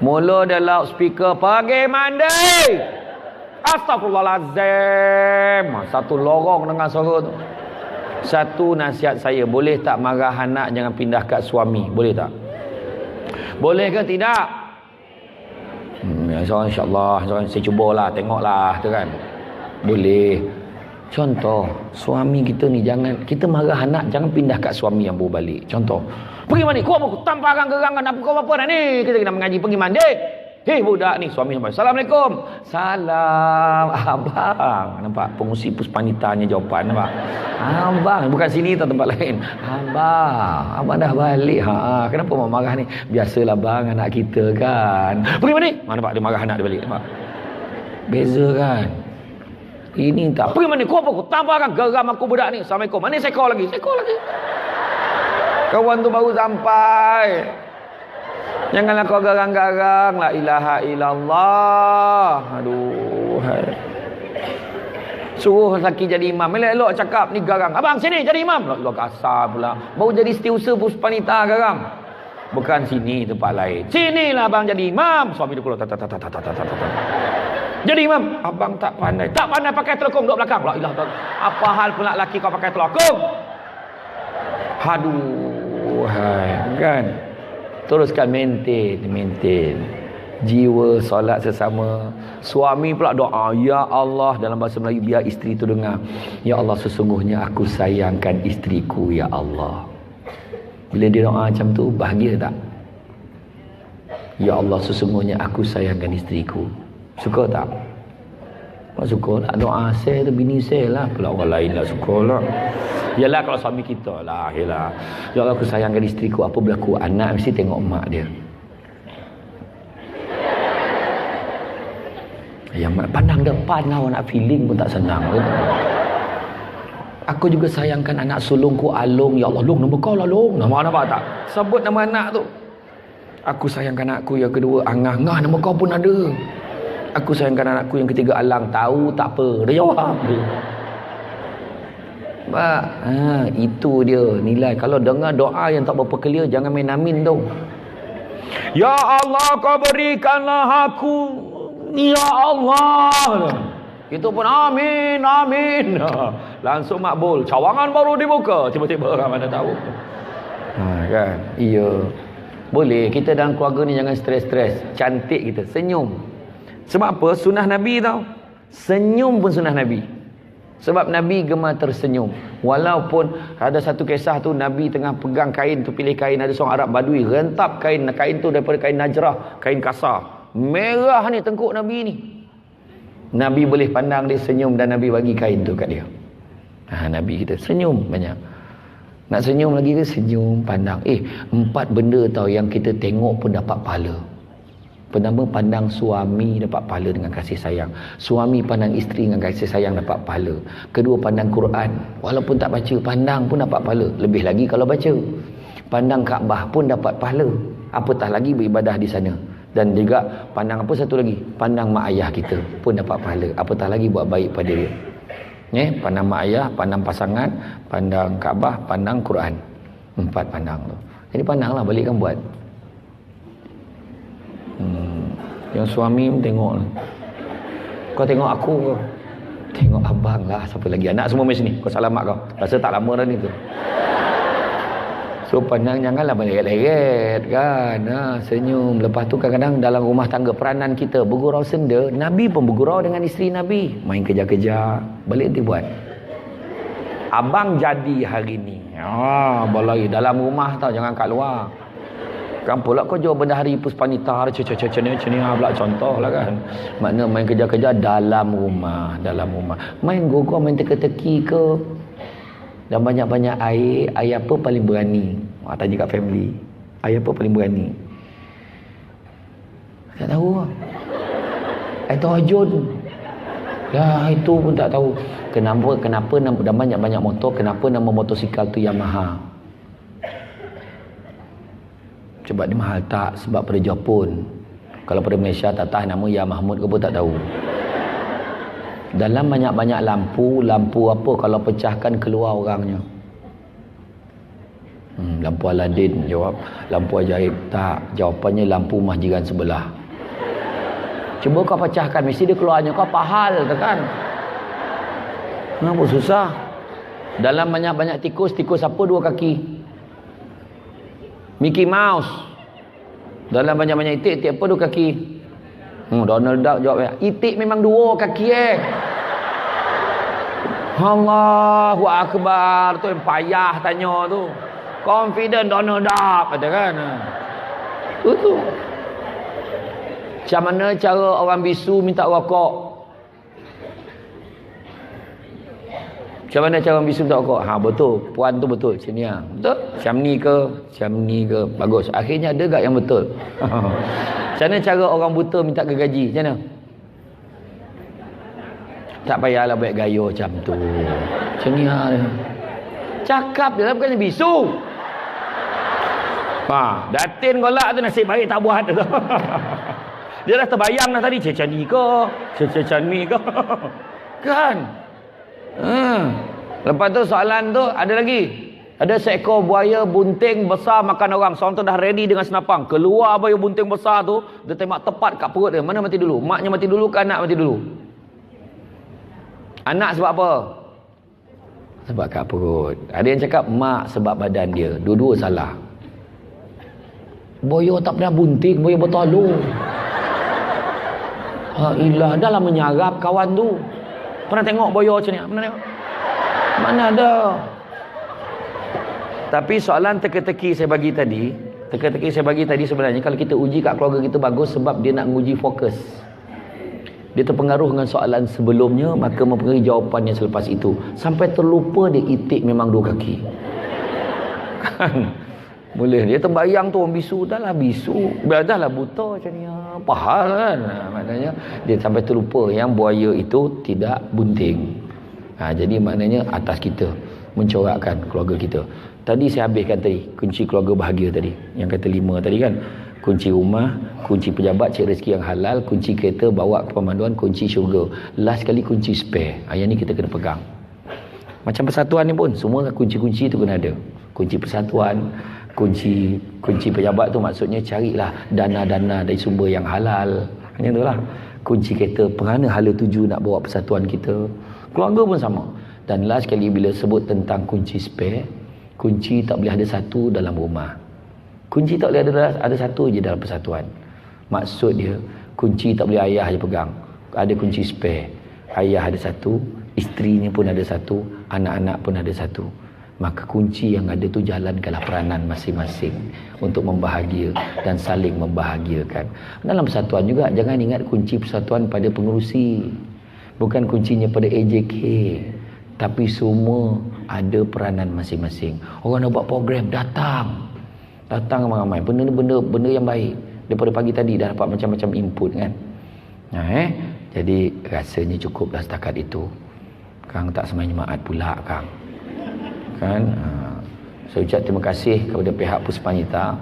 Mula dia loudspeaker, pergi mandi. Astagfirullahalazim. Satu lorong dengan suara tu. Satu nasihat saya, boleh tak marah anak jangan pindah kat suami? Boleh tak? Boleh ke tidak? InsyaAllah saya cubalah, tengoklah tu kan. Boleh. Contoh, suami kita ni jangan, kita marah anak jangan pindah kat suami yang baru balik. Contoh, pergi mandi, kau apa tanpa gerangan apa kau apa dah ni? Kita kena mengaji, pergi mandi. Hei budak ni, suami sampai, Assalamualaikum. Salam. Abang, nampak pengusi Puspanitanya jawapan, nampak? Abang, bukan sini atau tempat lain. Abang dah balik. Kenapa mak marah ni? Biasalah bang, anak kita kan. Pergi mandi. Nampak dia marah anak dia balik, nampak? Beza kan? Ini tak. Pergi mana? Kau apa? Kau tambahkan geram aku budak ni. Assalamualaikum. Mana sekor lagi? Kawan tu baru sampai. Janganlah kau garang-garang. La ilaha illallah. Aduh. Suruh lelaki jadi imam. Elok-elok cakap ni garang. Abang sini jadi imam. Allah kasar pula. Baru jadi setiausaha Puspanita garang. Bukan sini, tempat lain. Sinilah abang jadi imam. Suami dia keluar. Jadi imam, abang tak pandai pakai telekung duduk belakang. La ilaha illallah. Apa hal pula laki kau pakai telekung? Aduh, kan. Teruskan maintain. Jiwa solat sesama. Suami pula doa, ya Allah, dalam bahasa Melayu biar isteri tu dengar. Ya Allah, sesungguhnya aku sayangkan isteriku, ya Allah. Bila dia doa macam tu, bahagia tak? Ya Allah, sesungguhnya aku sayangkan isteriku. Suka tak? Tak suka lah. Doa saya tu bini saya lah. Pula orang lain lah suka lah. Yalah kalau suami kita lah. Yalah. Ya Allah, aku sayangkan isteriku. Apa berlaku? Anak mesti tengok mak dia. Yang pandang depan lah, nak feeling pun tak senang. Aku juga sayangkan anak sulungku Alung. Ya Allah, Long, nama kau lah Long. Nampak tak? Sebut nama anak tu. Aku sayangkan anakku yang kedua Angah. Angah, nama kau pun ada. Aku sayangkan anakku yang ketiga Alang. Tahu tak apa. Dia jawab. Itu dia nilai. Kalau dengar doa yang tak berapa clear, jangan main amin tu. Ya Allah, kau berikanlah aku. Ya Allah. Itu pun amin, amin. Langsung makbul. Cawangan baru dibuka. Tiba-tiba orang mana tahu. Kan? Iya. Boleh. Kita dalam keluarga ni jangan stres-stres. Cantik kita. Senyum. Sebab apa? Sunnah Nabi tau. Senyum pun sunnah Nabi. Sebab Nabi gemar tersenyum. Walaupun ada satu kisah tu, Nabi tengah pegang kain tu, pilih kain, ada seorang Arab Badui rentap kain tu daripada kain Najrah, kain kasar. Merah ni tengkuk Nabi ni. Nabi boleh pandang dia senyum dan Nabi bagi kain tu kat dia. Nabi kita senyum banyak. Nak senyum lagi ke? Senyum, pandang. 4 benda tau yang kita tengok pun dapat pahala. Pertama, pandang suami dapat pahala dengan kasih sayang. Suami pandang isteri dengan kasih sayang dapat pahala. Kedua, pandang Quran. Walaupun tak baca, pandang pun dapat pahala. Lebih lagi kalau baca. Pandang Kaabah pun dapat pahala. Apatah lagi beribadah di sana. Dan juga pandang apa satu lagi? Pandang mak ayah kita pun dapat pahala. Apatah lagi buat baik pada dia. Pandang mak ayah, pandang pasangan, pandang Kaabah, pandang Quran. 4 pandang tu. Jadi pandanglah, balikkan buat. Yang suami tengok. Kau tengok aku ke? Tengok abang lah. Siapa lagi? Anak semua mesti ni. Kau selamat kau. Rasa tak lama dah ni tu. So pandang, janganlah meleret-leret kan. Senyum. Lepas tu kadang-kadang dalam rumah tangga peranan kita bergurau senda. Nabi pun bergurau dengan isteri Nabi. Main kerja-kerja. Balik nanti buat. Abang jadi hari ni. Balai dalam rumah tau. Jangan kat luar. Kan pula kau jual benda hari puspanita. Ceni pula contoh lah kan. Makna main kerja-kerja dalam rumah. Main gogor, main teka-teki ke. Dan banyak-banyak air. Air apa paling berani? Tanya kat family. Air apa paling berani? Tak tahu lah. Air terjun. Ya, itu pun tak tahu. Kenapa dah banyak-banyak motor, kenapa nama motosikal tu Yamaha? Sebab dia mahal tak? Sebab pada Jepun. Kalau pada Malaysia tak tahu nama Ya Mahmud ke pun tak tahu. Dalam banyak-banyak lampu apa kalau pecahkan keluar orangnya? Lampu Aladin jawab. Lampu ajaib tak. Jawapannya lampu mahjiran sebelah. Cuba kau pecahkan, mesti dia keluarnya. Kau pahal kan? Kenapa susah? Dalam banyak-banyak tikus apa 2 kaki? Mickey Mouse. Dalam banyak-banyak itik apa 2 kaki? Donald Duck jawabnya. Itik memang 2 kaki Allahu Akbar. Tu yang payah tanya tu. Confident Donald Duck kata kan. Tu. Macam mana cara orang bisu minta rokok? Macam mana cara orang bisu minta rokok? Betul. Puan tu betul. Macam ni betul? Macam ni ke? Bagus. Akhirnya ada tak yang betul? Macam mana cara orang buta minta gergaji? Macam mana? Tak payahlah buat gaya macam tu. Macam ni cakap je lah, bukannya bisu. Datin golak tu nasib baik tak buat tu. Dia dah terbayang dah tadi. Macam ni ke? Macam ni ke? Kan? Lepas tu soalan tu ada lagi. Ada seekor buaya bunting besar makan orang. Seorang tu dah ready dengan senapang. Keluar buaya bunting besar tu, dia tembak tepat kat perut dia. Mana mati dulu? Maknya mati dulu ke anak mati dulu? Anak sebab apa? Sebab kat perut. Ada yang cakap mak sebab badan dia. Dua-dua salah. Buaya tak pernah bunting, buaya bertalu. Ilah, dah lah menyarap kawan tu. Pernah tengok buaya macam ni? Pernah tengok? Mana ada? Tapi soalan teka-teki saya bagi tadi sebenarnya kalau kita uji kat keluarga kita bagus sebab dia nak menguji fokus. Dia terpengaruh dengan soalan sebelumnya, maka mempengaruhi jawapannya selepas itu. Sampai terlupa dia itik memang 2 kaki. Kan? Boleh. Dia terbayang tu orang bisu. Dah lah bisu. Dah lah buta macam ni. Pahal kan? Maknanya dia sampai terlupa yang buaya itu tidak bunting. Jadi maknanya atas kita mencorakkan keluarga kita. Tadi saya habiskan tadi kunci keluarga bahagia tadi, yang kata 5 tadi kan. Kunci rumah, kunci pejabat, cari rezeki yang halal, kunci kereta, bawa ke pemanduan, kunci syurga. Last sekali kunci spare. Yang ni kita kena pegang. Macam persatuan ni pun semua kunci-kunci tu kena ada. Kunci persatuan, kunci pejabat tu maksudnya carilah dana-dana dari sumber yang halal. Hanya itulah. Kunci kereta, kerana hala tuju nak bawa persatuan kita. Keluarga pun sama. Dan last sekali bila sebut tentang kunci spare, kunci tak boleh ada satu dalam rumah. Kunci tak boleh ada satu je dalam persatuan. Maksud dia, kunci tak boleh ayah je pegang. Ada kunci spare. Ayah ada satu, isterinya pun ada satu, anak-anak pun ada satu. Maka kunci yang ada tu jalankanlah peranan masing-masing untuk membahagia dan saling membahagiakan. Dalam persatuan juga, jangan ingat kunci persatuan pada pengerusi. Bukan kuncinya pada AJK. Tapi semua ada peranan masing-masing. Orang nak buat program, datang ramai-ramai. Benda yang baik. Daripada pagi tadi dah dapat macam-macam input kan. Jadi rasanya cukuplah setakat itu. Kang tak semai jemaat pula Kang. Kan? Saya ucap terima kasih kepada pihak Puspanita.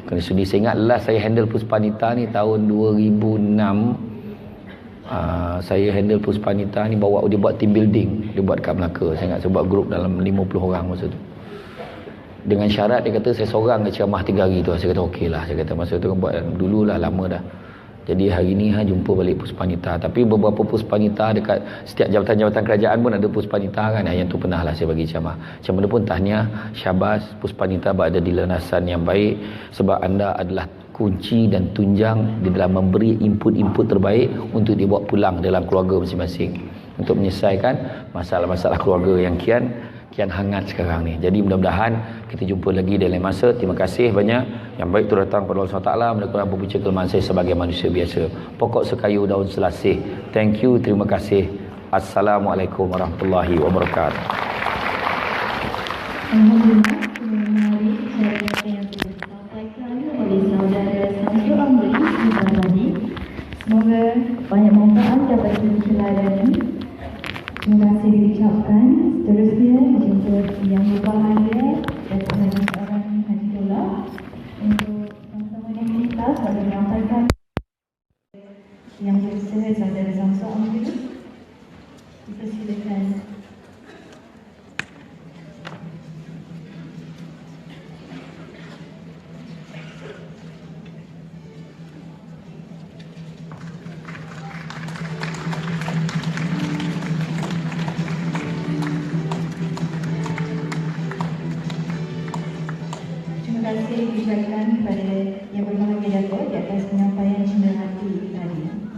Kerana sudi saya ingat last saya handle Puspanita ni tahun 2006. Saya handle Puspanita ni bawa dia buat team building, dia buat kat Melaka. Saya ingat saya buat grup dalam 50 orang masa tu. Dengan syarat dia kata saya seorang ke ceramah 3 hari tu. Saya kata okeylah. Saya kata masa tu kan buat dululah, lama dah. Jadi hari ni jumpa balik Puspanita. Tapi beberapa Puspanita dekat setiap jabatan-jabatan kerajaan pun ada Puspanita kan. Yang tu pernah lah saya bagi ceramah. Macam mana pun tahniah, syabas Puspanita berada di landasan yang baik. Sebab anda adalah kunci dan tunjang di dalam memberi input-input terbaik untuk dibawa pulang dalam keluarga masing-masing. Untuk menyelesaikan masalah-masalah keluarga yang kian hangat sekarang ni. Jadi mudah-mudahan kita jumpa lagi dalam masa. Terima kasih banyak. Yang baik tu datang kepada Allah SWT. Mudah-mudahan berbincang kelemahan saya sebagai manusia biasa. Pokok sekayu daun selasih. Thank you. Terima kasih. Assalamualaikum warahmatullahi wabarakatuh. Alhamdulillah, menarik cerita yang sudah disampaikan oleh saudara Samsul Amri tadi. Semoga banyak manfaat dapat diteladani. Terima kasih diucapkan. Seterusnya jumpa yang berbahagia Datuk seorang Haji Dollah untuk sama-sama dengan kita pada menyampaikan yang berusaha saudara Samsul Amri. Dipersilakan. Terima kasih diucapkan kepada yang berbahagia Datuk di atas penyampaian cenderamata tadi.